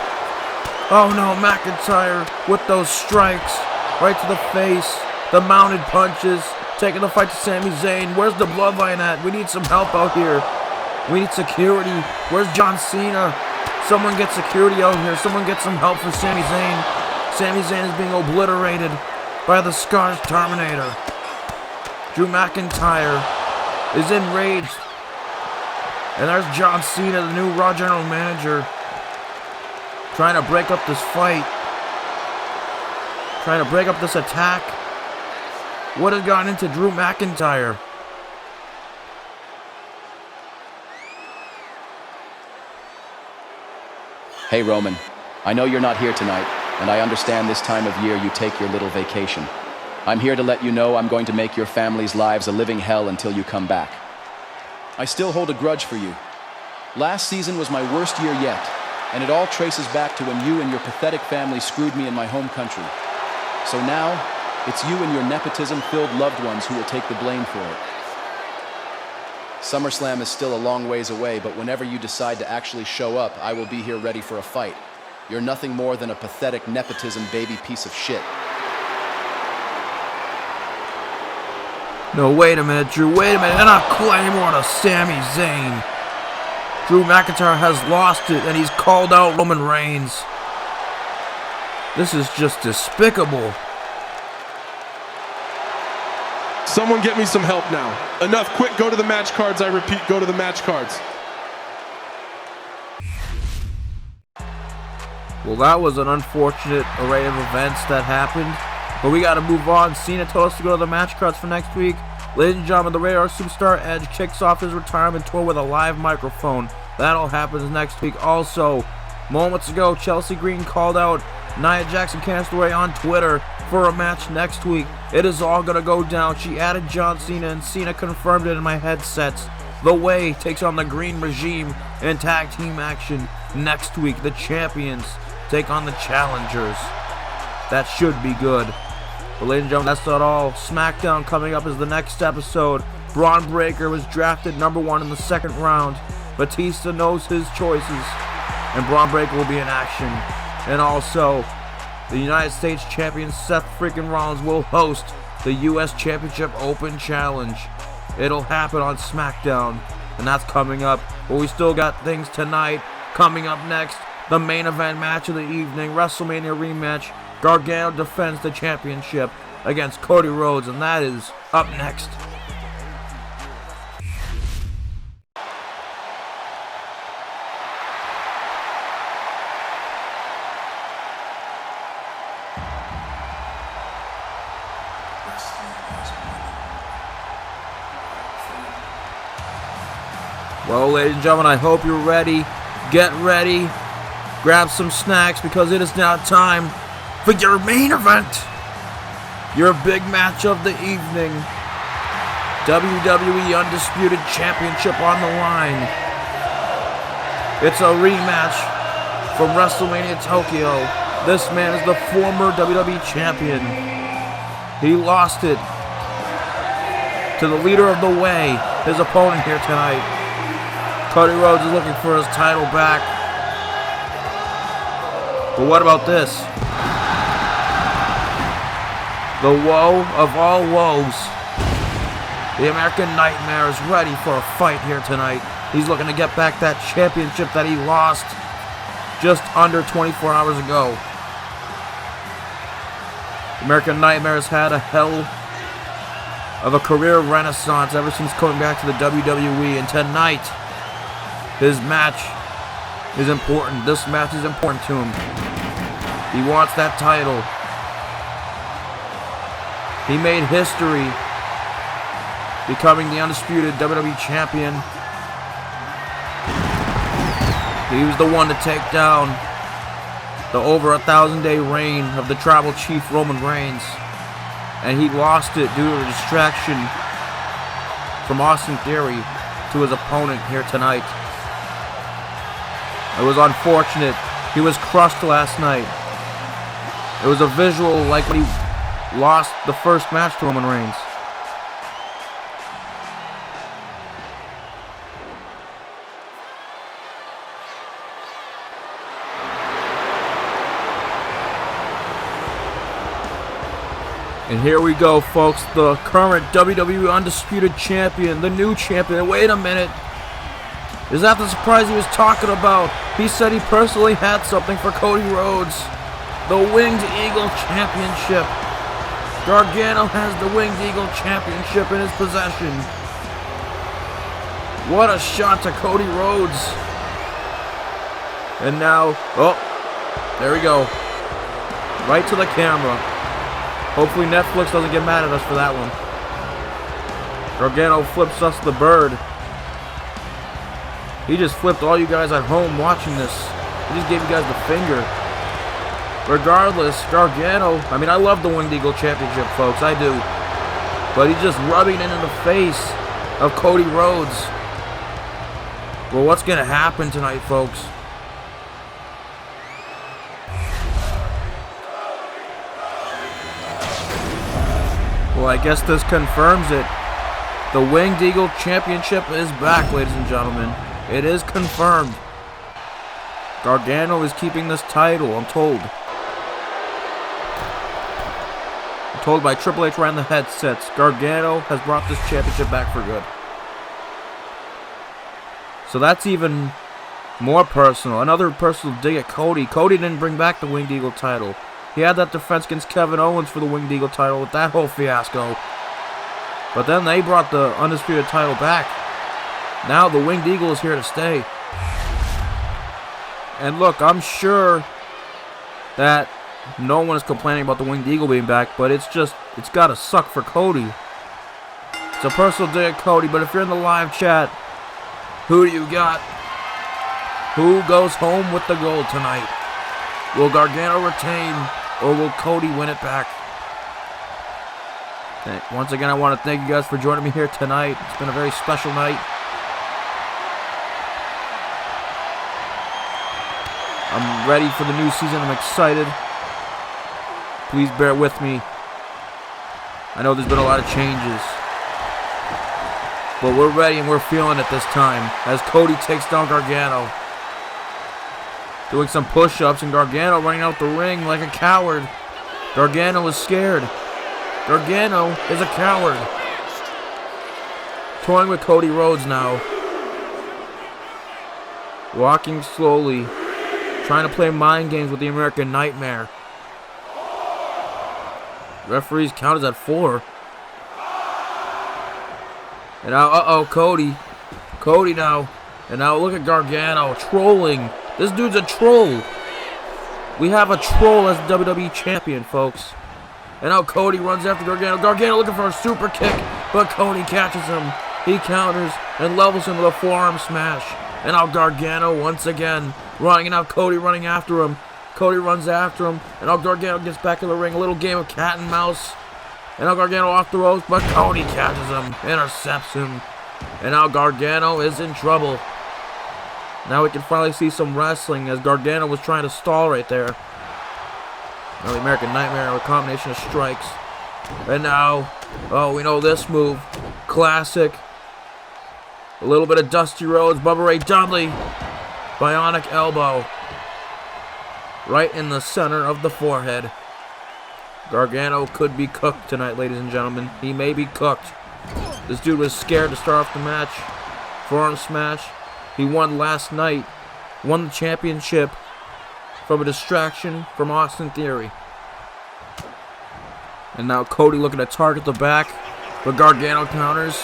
oh no, McIntyre with those strikes right to the face. The mounted punches, taking the fight to Sami Zayn. Where's the bloodline at? We need some help out here. We need security. Where's John Cena? Someone get security out here. Someone get some help for Sami Zayn. Sami Zayn is being obliterated by the Scottish Terminator. Drew McIntyre is enraged. And there's John Cena, the new Raw General Manager, trying to break up this fight. Trying to break up this attack. What has gotten into Drew McIntyre? Hey Roman, I know you're not here tonight, and I understand this time of year you take your little vacation. I'm here to let you know I'm going to make your family's lives a living hell until you come back. I still hold a grudge for you. Last season was my worst year yet, and it all traces back to when you and your pathetic family screwed me in my home country. So now, it's you and your nepotism-filled loved ones who will take the blame for it. SummerSlam is still a long ways away, but whenever you decide to actually show up, I will be here ready for a fight. You're nothing more than a pathetic nepotism baby piece of shit. No, wait a minute, Drew, wait a minute. And a Claymore to Sami Zayn. Drew McIntyre has lost it, and he's called out Roman Reigns. This is just despicable. Someone get me some help now. Enough, quick, go to the match cards. I repeat, go to the match cards. Well, that was an unfortunate array of events that happened, but we got to move on. Cena told us to go to the match cards for next week. Ladies and gentlemen, the Radar Superstar Edge kicks off his retirement tour with a live microphone. That all happens next week. Also, moments ago, Chelsea Green called out Nia Jackson Candice on Twitter for a match next week. It is all going to go down. She added John Cena, and Cena confirmed it in my headsets. The Way takes on the Green Regime in tag team action next week. The champions take on the challengers. That should be good. But ladies and gentlemen, that's not all. SmackDown coming up is the next episode. Braun Breaker was drafted #1 in the second round. Batista knows his choices, and Braun Breaker will be in action. And also, the United States champion Seth freaking Rollins will host the U.S. Championship Open Challenge. It'll happen on SmackDown, and that's coming up. But we still got things tonight. Coming up next, the main event match of the evening, WrestleMania rematch. Gargano defends the championship against Cody Rhodes, and that is up next. Well, ladies and gentlemen, I hope you're ready. Get ready. Grab some snacks because it is now time for your main event. Your big match of the evening. WWE Undisputed Championship on the line. It's a rematch from WrestleMania Tokyo. This man is the former WWE Champion. He lost it to the leader of The Way, his opponent here tonight. Cody Rhodes is looking for his title back. But what about this? The woe of all woes. The American Nightmare is ready for a fight here tonight. He's looking to get back that championship that he lost just under 24 hours ago. American Nightmare has had a hell of a career renaissance ever since coming back to the WWE, and tonight his match is important. This match is important to him. He wants that title. He made history becoming the undisputed WWE Champion. He was the one to take down the over 1,000-day reign of the Tribal Chief Roman Reigns. And he lost it due to a distraction from Austin Theory to his opponent here tonight. It was unfortunate. He was crushed last night. It was a visual like when he lost the first match to Roman Reigns. And here we go, folks. The current WWE Undisputed Champion, the new champion. Wait a minute. Is that the surprise he was talking about? He said he personally had something for Cody Rhodes. The Winged Eagle Championship. Gargano has the Winged Eagle Championship in his possession. What a shot to Cody Rhodes. And now, oh, there we go. Right to the camera. Hopefully Netflix doesn't get mad at us for that one. Gargano flips us the bird. He just flipped all you guys at home watching this. He just gave you guys the finger. Regardless, Gargano, I mean, I love the Winged Eagle Championship, folks, I do. But he's just rubbing it in the face of Cody Rhodes. Well, what's going to happen tonight, folks? Well, I guess this confirms it. The Winged Eagle Championship is back, ladies and gentlemen. It is confirmed. Gargano is keeping this title, I'm told. I'm told by Triple H ran the headsets. Gargano has brought this championship back for good. So that's even more personal. Another personal dig at Cody. Cody didn't bring back the Winged Eagle title. He had that defense against Kevin Owens for the Winged Eagle title with that whole fiasco. But then they brought the Undisputed title back. Now the Winged Eagle is here to stay. And look, I'm sure that no one is complaining about the Winged Eagle being back, but it's gotta suck for Cody. It's a personal day at Cody, but if you're in the live chat, who do you got? Who goes home with the gold tonight? Will Gargano retain, or will Cody win it back? Okay, once again, I want to thank you guys for joining me here tonight. It's been a very special night. I'm ready for the new season. I'm excited. Please bear with me. I know there's been a lot of changes, but we're ready and we're feeling it this time as Cody takes down Gargano. Doing some push-ups and Gargano running out the ring like a coward. Gargano is scared. Gargano is a coward. Toying with Cody Rhodes now. Walking slowly. Trying to play mind games with the American Nightmare. Referee's count is at 4. And now, Cody. Cody now. And now look at Gargano trolling. This dude's a troll. We have a troll as WWE Champion, folks. And now Cody runs after Gargano. Gargano looking for a super kick, but Cody catches him. He counters and levels him with a forearm smash. And now Gargano once again running, and now Cody running after him. Cody runs after him, and now Gargano gets back in the ring. A little game of cat and mouse. And now Gargano off the ropes, but Cody catches him, intercepts him. And now Gargano is in trouble. Now we can finally see some wrestling as Gargano was trying to stall right there. Now the American Nightmare with a combination of strikes. And now, we know this move. Classic. A little bit of Dusty Rhodes, Bubba Ray Dudley. Bionic elbow. Right in the center of the forehead. Gargano could be cooked tonight, ladies and gentlemen. He may be cooked. This dude was scared to start off the match. Forearm smash. He won last night. Won the championship from a distraction from Austin Theory. And now Cody looking to target the back. But Gargano counters.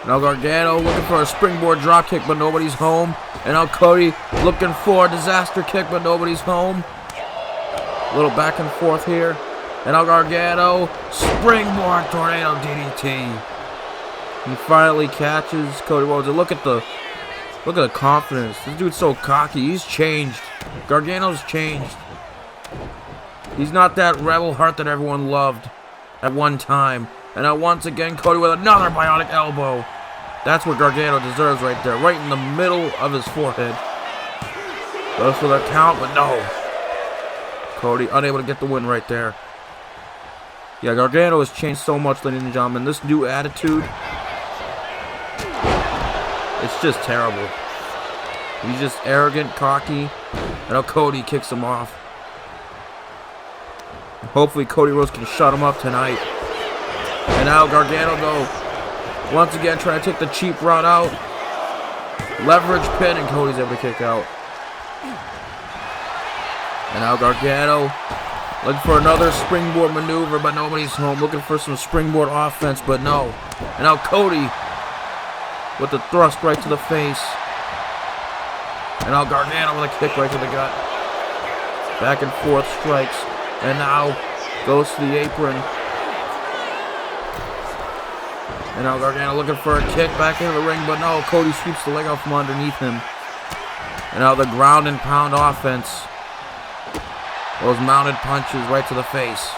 Now Gargano looking for a springboard dropkick, but nobody's home. And now Cody looking for a disaster kick, but nobody's home. A little back and forth here. And now Gargano, springboard tornado DDT. He finally catches Cody Rhodes. And look at the confidence. This dude's so cocky. He's changed. Gargano's changed. He's not that rebel heart that everyone loved at one time. And now once again, Cody with another bionic elbow. That's what Gargano deserves right there. Right in the middle of his forehead. Goes for the count, but no. Cody unable to get the win right there. Yeah, Gargano has changed so much, ladies and gentlemen. This new attitude, it's just terrible. He's just arrogant, cocky. And now Cody kicks him off. Hopefully Cody Rhodes can shut him up tonight. And now Gargano, though, once again trying to take the cheap route out. Leverage pin, and Cody's able to kick out. And now Gargano looking for another springboard maneuver, but nobody's home. Looking for some springboard offense, but no. And now Cody with the thrust right to the face. And now Gargano with a kick right to the gut. Back and forth strikes. And now goes to the apron. And now Gargano looking for a kick back into the ring, but no, Cody sweeps the leg out from underneath him. And now the ground and pound offense. Those mounted punches right to the face.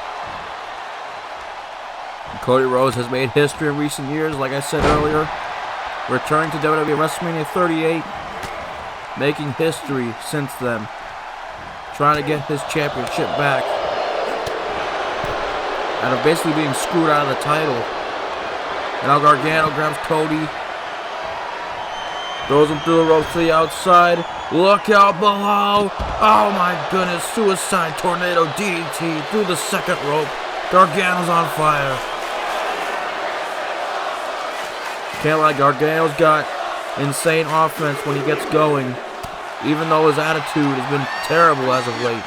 And Cody Rhodes has made history in recent years, like I said earlier. Returning to WWE WrestleMania 38. Making history since then. Trying to get his championship back. And of basically being screwed out of the title. And now Gargano grabs Cody. Throws him through the ropes to the outside. Look out below. Oh my goodness. Suicide tornado DDT through the second rope. Gargano's on fire. Can't lie, Gargano's got insane offense when he gets going. Even though his attitude has been terrible as of late.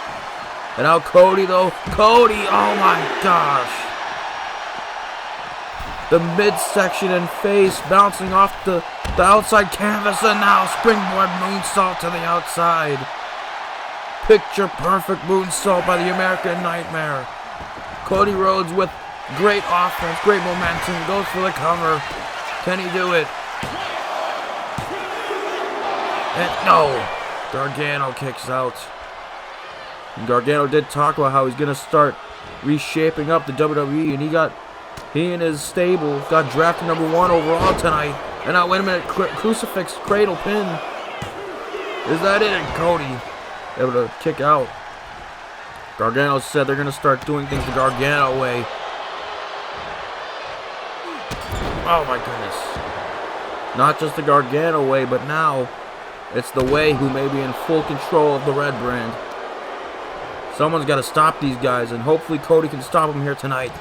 And now Cody, though. Cody, oh my gosh. The midsection and face bouncing off the outside canvas, and now springboard moonsault to the outside. Picture perfect moonsault by the American Nightmare. Cody Rhodes with Great offense, great momentum, goes for the cover. Can he do it? And no! Gargano kicks out. And Gargano did talk about how he's going to start reshaping up the WWE, and he and his stable got drafted #1 overall tonight. And now, wait a minute, crucifix, cradle pin. Is that it? And Cody able to kick out. Gargano said they're going to start doing things the Gargano way. Oh my goodness. Not just the Gargano way, but now it's the way who may be in full control of the red brand. Someone's got to stop these guys, and hopefully Cody can stop them here tonight.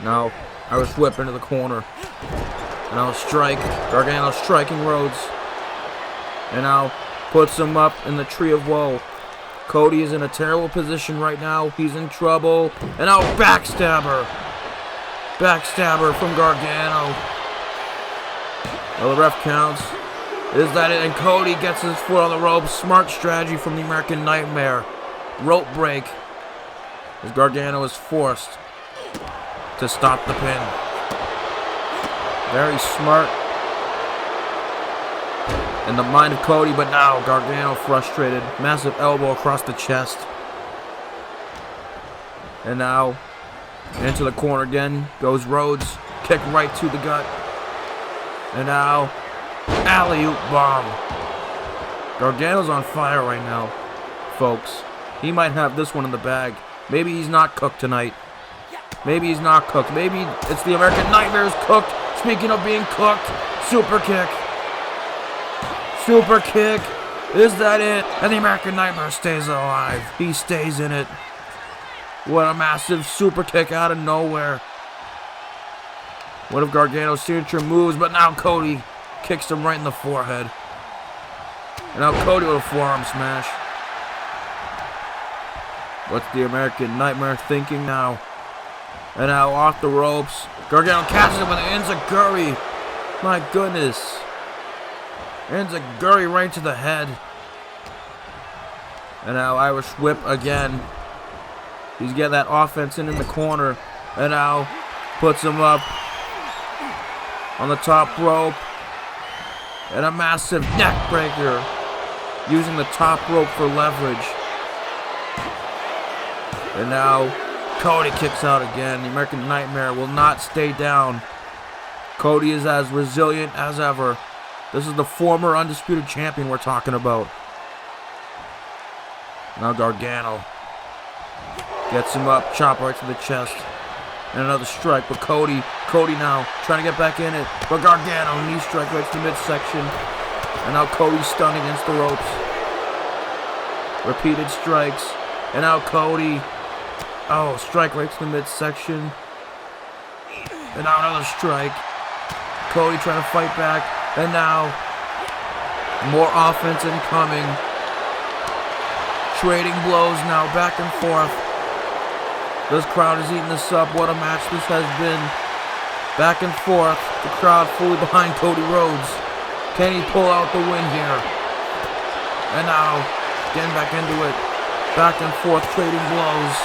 Now, Irish whip into the corner. And now strike. Gargano striking Rhodes. And now puts him up in the tree of woe. Cody is in a terrible position right now. He's in trouble. And now backstabber. Backstabber from Gargano. Well, the ref counts. Is that it? And Cody gets his foot on the ropes. Smart strategy from the American Nightmare. Rope break. As Gargano is forced to stop the pin. Very smart in the mind of Cody, but now Gargano frustrated. Massive elbow across the chest. And now into the corner again goes Rhodes. Kick right to the gut. And now alley-oop bomb. Gargano's on fire right now, folks. He might have this one in the bag. Maybe he's not cooked tonight. Maybe he's not cooked. Maybe it's the American Nightmare's cooked. Speaking of being cooked, super kick. Super kick. Is that it? And the American Nightmare stays alive. He stays in it. What a massive super kick out of nowhere. One of Gargano's signature moves, but now Cody kicks him right in the forehead. And now Cody with a forearm smash. What's the American Nightmare thinking now? And now off the ropes. Gargano catches him with an enziguri. My goodness. Enziguri right to the head. And now Irish whip again. He's getting that offense in the corner. And now puts him up on the top rope. And a massive neck breaker. Using the top rope for leverage. And now Cody kicks out again. The American Nightmare will not stay down. Cody is as resilient as ever. This is the former undisputed champion we're talking about. Now Gargano gets him up, chop right to the chest. And another strike, but Cody now trying to get back in it. But Gargano, knee strike right to the midsection. And now Cody's stunned against the ropes. Repeated strikes. And now Cody, strike right to the midsection. And now another strike. Cody trying to fight back. And now more offense incoming. Trading blows now back and forth. This crowd is eating this up. What a match this has been. Back and forth. The crowd fully behind Cody Rhodes. Can he pull out the win here? And now getting back into it. Back and forth trading blows.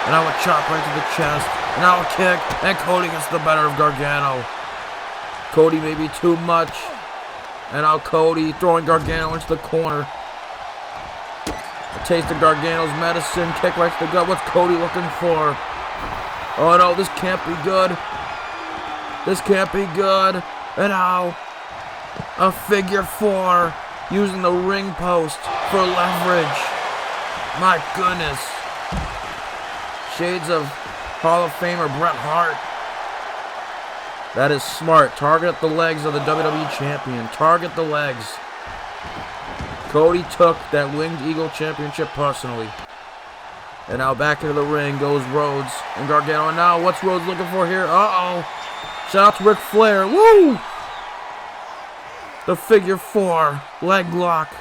And now a chop right to the chest. And now a kick. And Cody gets the better of Gargano. Cody may be too much. And now Cody throwing Gargano into the corner. A taste of Gargano's medicine. Kick right to the gut. What's Cody looking for? Oh no, this can't be good. This can't be good. And now a figure four. Using the ring post for leverage. My goodness. Shades of Hall of Famer Bret Hart. That is smart. Target the legs of the WWE Champion. Target the legs. Cody took that Winged Eagle Championship personally. And now back into the ring goes Rhodes and Gargano. And now what's Rhodes looking for here? Shout out to Ric Flair. Woo! The figure four leg lock.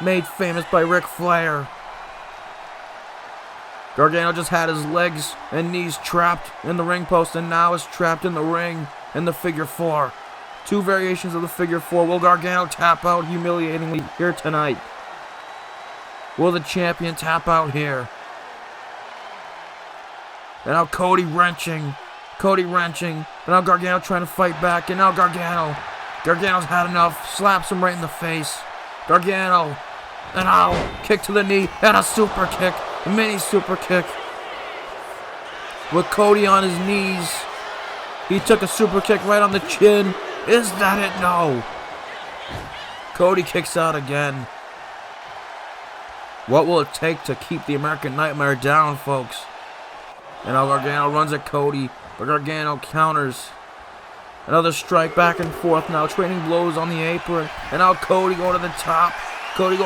Made famous by Ric Flair. Gargano just had his legs and knees trapped in the ring post and now is trapped in the ring in the figure four. Two variations of the figure four. Will Gargano tap out humiliatingly here tonight? Will the champion tap out here? And now Cody wrenching. And now Gargano trying to fight back. And now Gargano's had enough. Slaps him right in the face. Gargano. And now kick to the knee. And a super kick. A mini super kick. With Cody on his knees. He took a super kick right on the chin. Is that it? No. Cody kicks out again. What will it take to keep the American Nightmare down, folks? And now Gargano runs at Cody, but Gargano counters. Another strike back and forth now, trading blows on the apron. And now Cody going to the top. Cody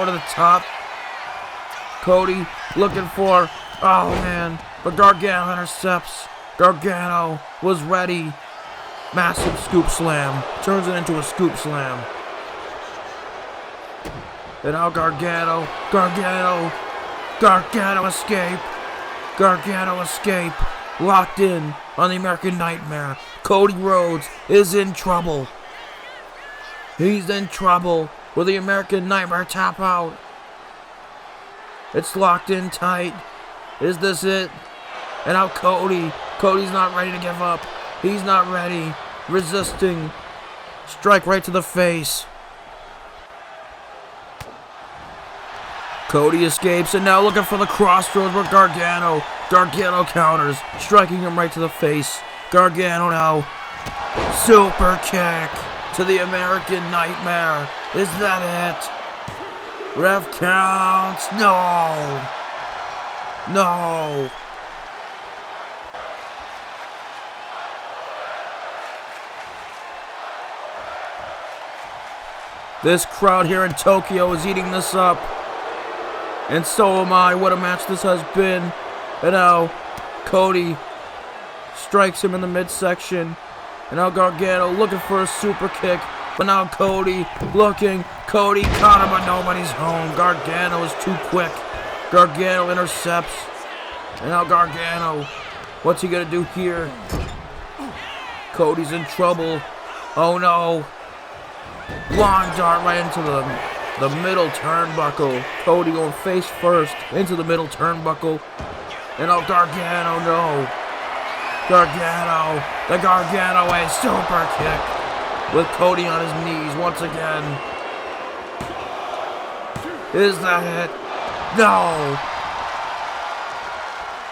looking for, oh man, but Gargano intercepts. Gargano was ready. Massive scoop slam. Turns it into a scoop slam. And now Gargano escape. Locked in on the American Nightmare. Cody Rhodes is in trouble. He's in trouble with the American Nightmare tap out. It's locked in tight. Is this it? And now Cody's not ready to give up. He's not ready. Resisting. Strike right to the face. Cody escapes and now looking for the crossroads with Gargano. Gargano counters, striking him right to the face. Gargano now. Super kick to the American Nightmare. Is that it? Ref counts. No. This crowd here in Tokyo is eating this up. And so am I. What a match this has been. And now Cody strikes him in the midsection. And now Gargano looking for a super kick. But now Cody looking. Cody caught him, but nobody's home. Gargano is too quick. Gargano intercepts. And now Gargano. What's he going to do here? Cody's in trouble. Oh no. Long dart right into the middle turnbuckle. Cody going face first into the middle turnbuckle. And oh, Gargano, no. Gargano. The Gargano way. Super kick. With Cody on his knees once again. Is that it? No.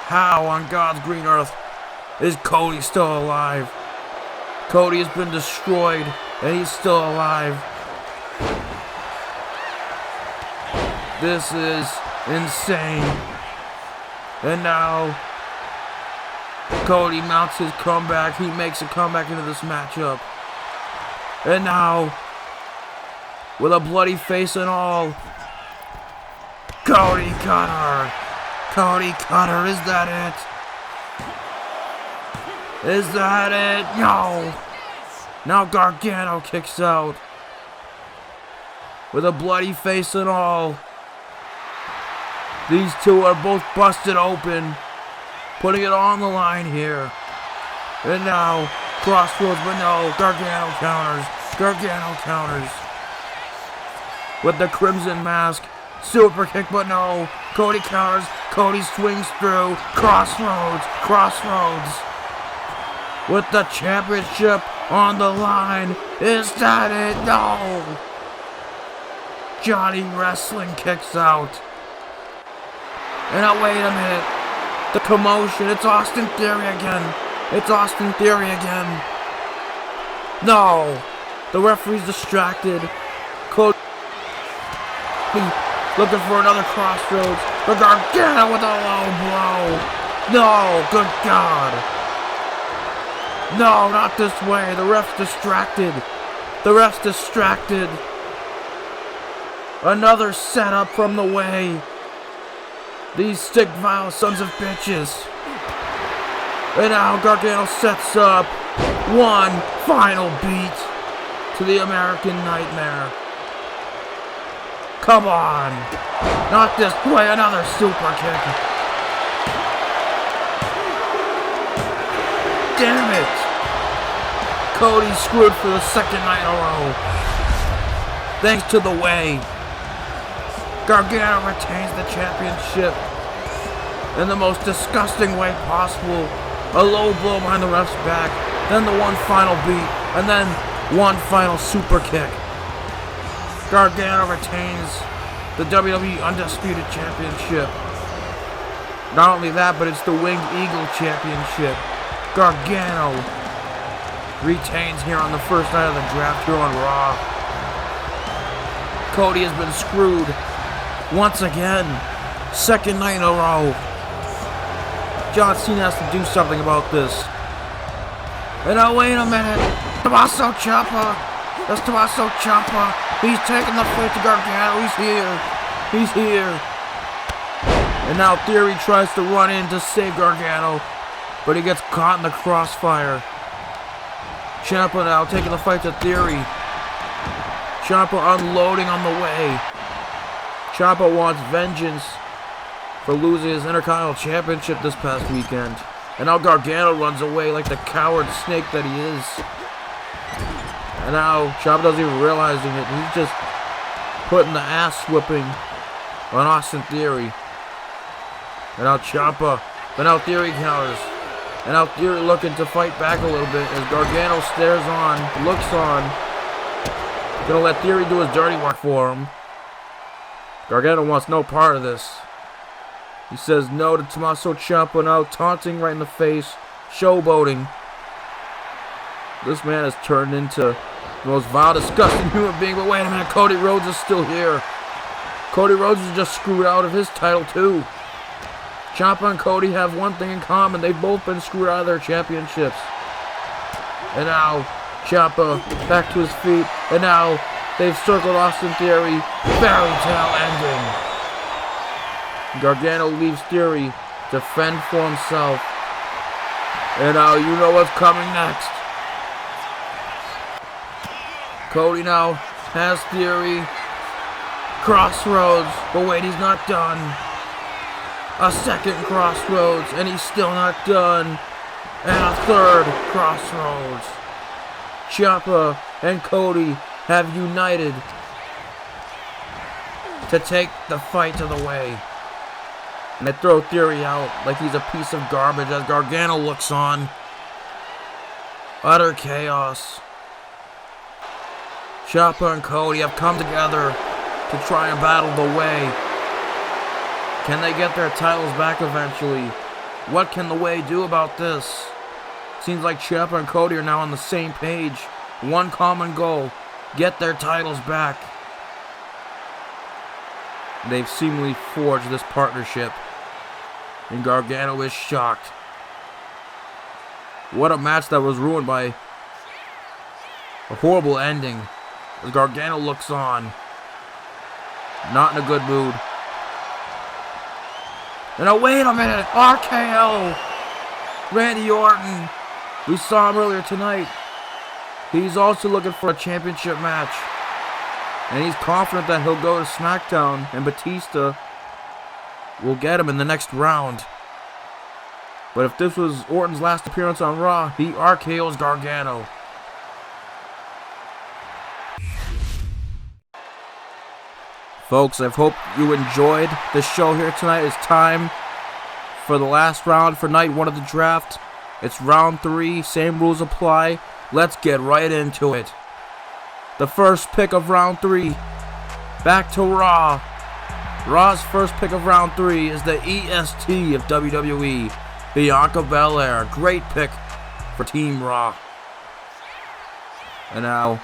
How on God's green earth is Cody still alive? Cody has been destroyed and he's still alive. This is insane. And now Cody mounts his comeback. He makes a comeback into this matchup. And now, with a bloody face and all, Cody Cutter. Cody Cutter, is that it? Is that it? No. Now Gargano kicks out. With a bloody face and all. These two are both busted open. Putting it on the line here. And now, crossroads, but no. Gargano counters. Gargano counters. With the Crimson Mask. Super kick, but no. Cody counters. Cody swings through. Crossroads. With the championship on the line. Is that it? No. Johnny Wrestling kicks out. And now wait a minute. The commotion. It's Austin Theory again. No. The referee's distracted. Cody looking for another crossroads. But Gargano with a low blow. No. Good God. No, not this way. The ref's distracted. Another setup from the way. These stick vile sons of bitches. And now Gargano sets up one final beat to the American Nightmare. Come on. Not this way. Another super kick. Damn it. Cody screwed for the second night in a row. Thanks to the way. Gargano retains the championship. in the most disgusting way possible. A low blow behind the ref's back, then the one final beat, and then one final super kick. Gargano retains the WWE Undisputed Championship. Not only that, but it's the Winged Eagle Championship. Gargano retains here on the first night of the draft here on Raw. Cody has been screwed once again. Second night in a row. John Cena has to do something about this. And now wait a minute. Tommaso Ciampa. That's Tommaso Ciampa. He's taking the fight to Gargano. He's here. He's here. And now Theory tries to run in to save Gargano, but he gets caught in the crossfire. Ciampa now taking the fight to Theory. Ciampa unloading on the way. Ciampa wants vengeance for losing his Intercontinental Championship this past weekend. And now Gargano runs away like the coward snake that he is. And now Ciampa doesn't even realizing it. He's just putting the ass whipping on Austin Theory. And now Ciampa, but now Theory counters. And now Theory looking to fight back a little bit as Gargano stares on, looks on. Gonna let Theory do his dirty work for him. Gargano wants no part of this. He says no to Tommaso Ciampa, now taunting right in the face, showboating. This man has turned into the most vile, disgusting human being. But wait a minute, Cody Rhodes is still here. Cody Rhodes is just screwed out of his title too. Ciampa and Cody have one thing in common. They've both been screwed out of their championships. And now Ciampa back to his feet. And now they've circled Austin Theory. Fairy tale ending. Gargano leaves Theory to fend for himself. And now you know what's coming next. Cody now has Theory. Crossroads. But wait, he's not done. A second crossroads, and he's still not done. And a third crossroads. Ciampa and Cody have united to take the fight to the way. And they throw Theory out like he's a piece of garbage as Gargano looks on. Utter chaos. Ciampa and Cody have come together to try and battle the way. Can they get their titles back eventually? What can the Way do about this? Seems like Ciampa and Cody are now on the same page. One common goal: get their titles back. They've seemingly forged this partnership, and Gargano is shocked. What a match that was ruined by a horrible ending. As Gargano looks on, not in a good mood. And now wait a minute, RKO! Randy Orton. We saw him earlier tonight. He's also looking for a championship match. And he's confident that he'll go to SmackDown and Batista will get him in the next round. But if this was Orton's last appearance on Raw, he RKO's Gargano. Folks, I hope you enjoyed the show here tonight. It's time for the last round for night 1 of the draft. It's round 3, same rules apply. Let's get right into it. The first pick of round 3, back to Raw. Raw's first pick of round 3 is the EST of WWE, Bianca Belair. Great pick for Team Raw. And now,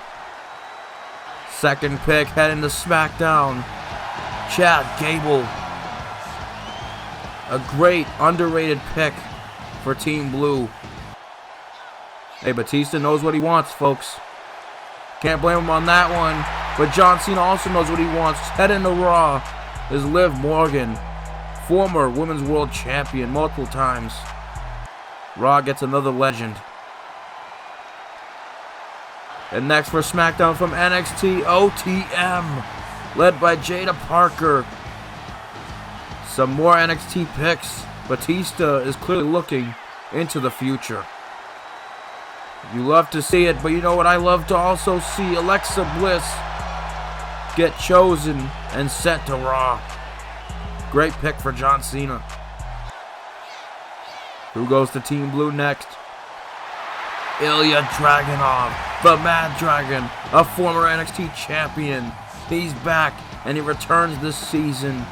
second pick heading to SmackDown, Chad Gable. A great underrated pick for Team Blue. Hey, Batista knows what he wants, folks. Can't blame him on that one. But John Cena also knows what he wants. Heading to Raw is Liv Morgan, former Women's World Champion multiple times. Raw gets another legend. And next for SmackDown from NXT, OTM, led by Jada Parker. Some more NXT picks. Batista is clearly looking into the future. You love to see it, but you know what I love to also see? Alexa Bliss get chosen and sent to Raw. Great pick for John Cena. Who goes to Team Blue next? Ilya Dragunov, the Mad Dragon, a former NXT champion. He's back, and he returns this season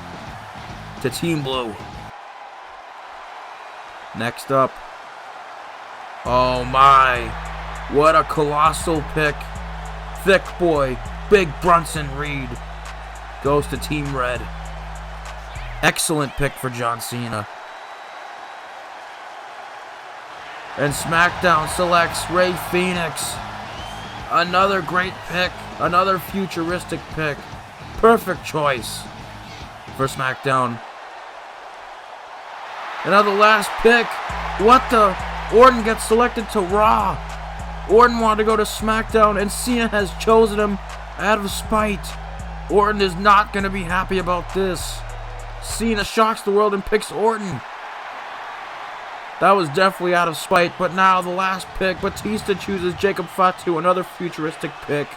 to Team Blue. Next up, oh my, what a colossal pick. Thick boy, Big Bronson Reed, goes to Team Red. Excellent pick for John Cena. And SmackDown selects Rey Fenix. Another great pick, another futuristic pick. Perfect choice for SmackDown. And now the last pick. What the? Orton gets selected to Raw. Orton wanted to go to SmackDown, and Cena has chosen him out of spite. Orton is not going to be happy about this. Cena shocks the world and picks Orton. That was definitely out of spite, but now the last pick, Batista chooses Jacob Fatu, another futuristic pick.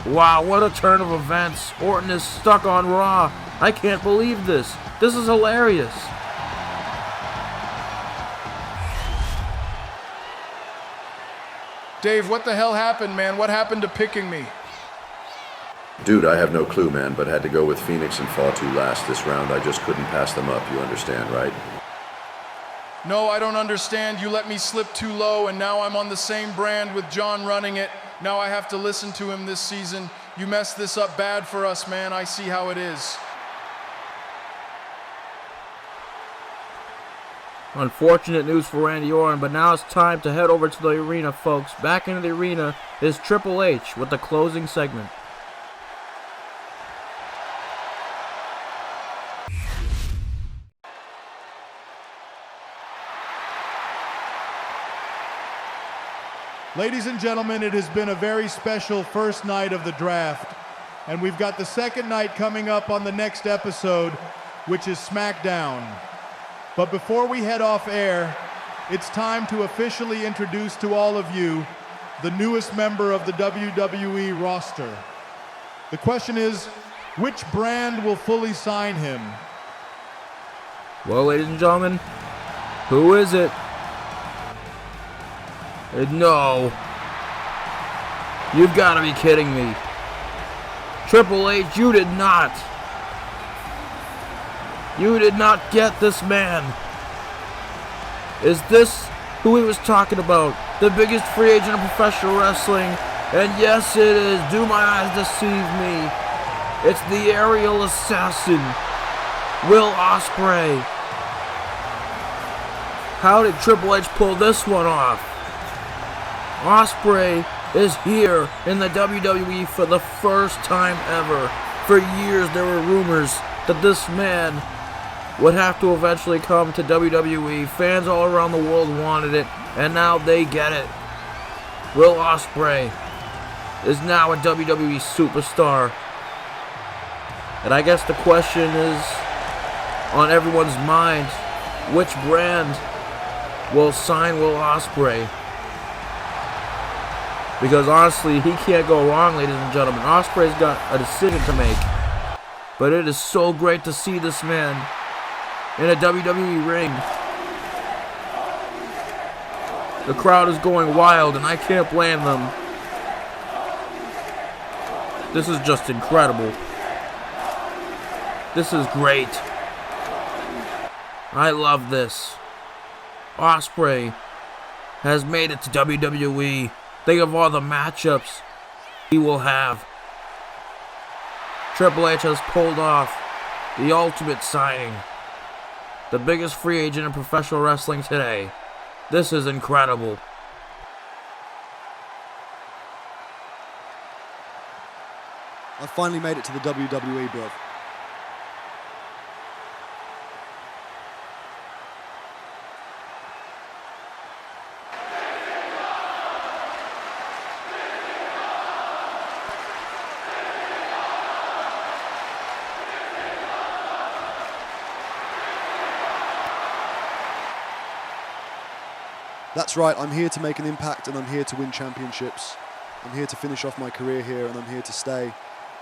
Wow, what a turn of events. Orton is stuck on Raw. I can't believe this. This is hilarious. Dave, what the hell happened, man? What happened to picking me? Dude, I have no clue, man, but had to go with Phoenix and Fatu last this round. I just couldn't pass them up, you understand, right? No, I don't understand. You let me slip too low, and now I'm on the same brand with John running it. Now I have to listen to him this season. You messed this up bad for us, man. I see how it is. Unfortunate news for Randy Orton, but now it's time to head over to the arena, folks. Back into the arena is Triple H with the closing segment. Ladies and gentlemen, it has been a very special first night of the draft, and we've got the second night coming up on the next episode, which is SmackDown. But before we head off air, it's time to officially introduce to all of you the newest member of the WWE roster. The question is, which brand will fully sign him? Well, ladies and gentlemen, who is it? No. You've got to be kidding me. Triple H, you did not. You did not get this man. Is this who he was talking about? The biggest free agent of professional wrestling? And yes, it is. Do my eyes deceive me? It's the aerial assassin, Will Ospreay. How did Triple H pull this one off? Ospreay is here in the WWE for the first time ever. For years there were rumors that this man would have to eventually come to WWE. Fans all around the world wanted it, and now they get it. Will Ospreay is now a WWE superstar. And I guess the question is on everyone's mind, which brand will sign Will Ospreay? Because honestly, he can't go wrong, ladies and gentlemen. Ospreay's got a decision to make. But it is so great to see this man in a WWE ring. The crowd is going wild, and I can't blame them. This is just incredible. This is great. I love this. Ospreay has made it to WWE. Think of all the matchups he will have. Triple H has pulled off the ultimate signing. The biggest free agent in professional wrestling today. This is incredible. I finally made it to the WWE, bro. That's right, I'm here to make an impact and I'm here to win championships. I'm here to finish off my career here and I'm here to stay.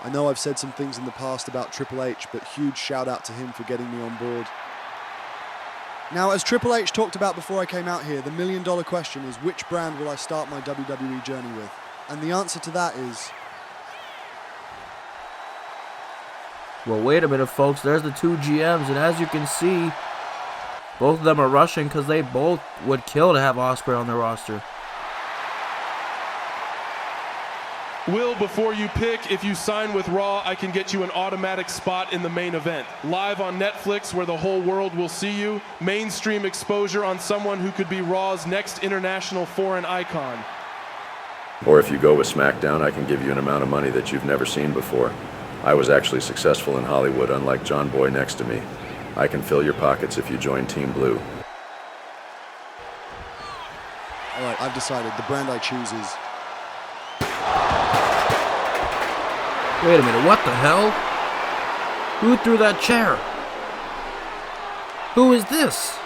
I know I've said some things in the past about Triple H, but huge shout out to him for getting me on board. Now, as Triple H talked about before I came out here, the million-dollar question is, which brand will I start my WWE journey with? And the answer to that is... Well, wait a minute, folks. There's the two GMs, and as you can see, both of them are rushing because they both would kill to have Ospreay on their roster. Will, before you pick, if you sign with Raw, I can get you an automatic spot in the main event. Live on Netflix, where the whole world will see you. Mainstream exposure on someone who could be Raw's next international foreign icon. Or if you go with SmackDown, I can give you an amount of money that you've never seen before. I was actually successful in Hollywood, unlike John Boy next to me. I can fill your pockets if you join Team Blue. Alright, I've decided. The brand I choose is... Wait a minute, what the hell? Who threw that chair? Who is this?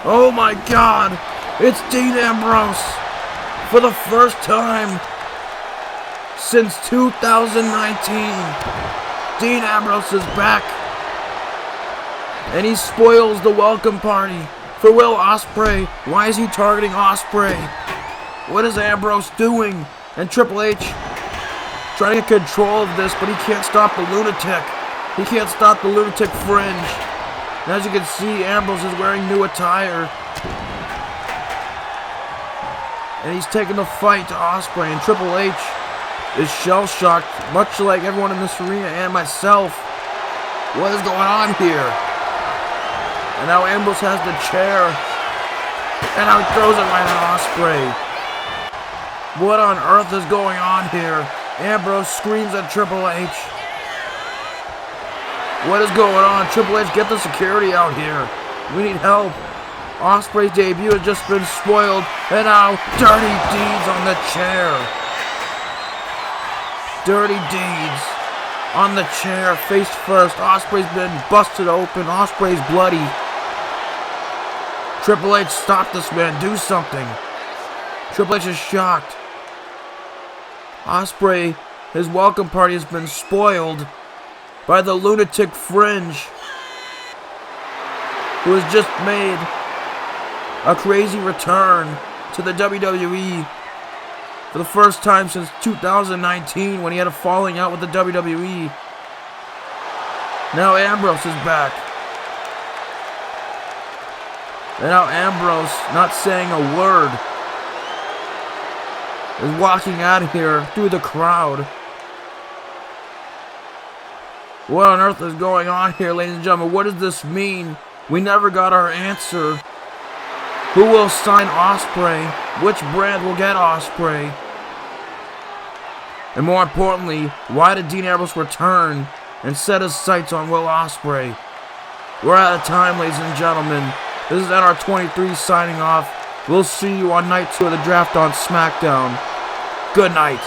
Oh my God! It's Dean Ambrose! For the first time since 2019, Dean Ambrose is back. And he spoils the welcome party for Will Ospreay. Why is he targeting Ospreay? What is Ambrose doing? And Triple H trying to get control of this, but he can't stop the lunatic. He can't stop the lunatic fringe. And as you can see, Ambrose is wearing new attire. And he's taking the fight to Ospreay. And Triple H is shell-shocked, much like everyone in this arena and myself. What is going on here? And now Ambrose has the chair. And now he throws it right at Ospreay. What on earth is going on here? Ambrose screams at Triple H. What is going on? Triple H, get the security out here. We need help. Ospreay's debut has just been spoiled. And now, Dirty Deeds on the chair. Dirty Deeds on the chair, face first. Ospreay's been busted open. Ospreay's bloody. Triple H, stop this man. Do something. Triple H is shocked. Ospreay, his welcome party has been spoiled by the lunatic fringe, who has just made a crazy return to the WWE for the first time since 2019 when he had a falling out with the WWE. Now Ambrose is back. And now Ambrose, not saying a word, is walking out of here through the crowd. What on earth is going on here, ladies and gentlemen? What does this mean? We never got our answer. Who will sign Ospreay? Which brand will get Ospreay? And more importantly, why did Dean Ambrose return and set his sights on Will Ospreay? We're out of time, ladies and gentlemen. This is NR23 signing off. We'll see you on night 2 of the draft on SmackDown. Good night.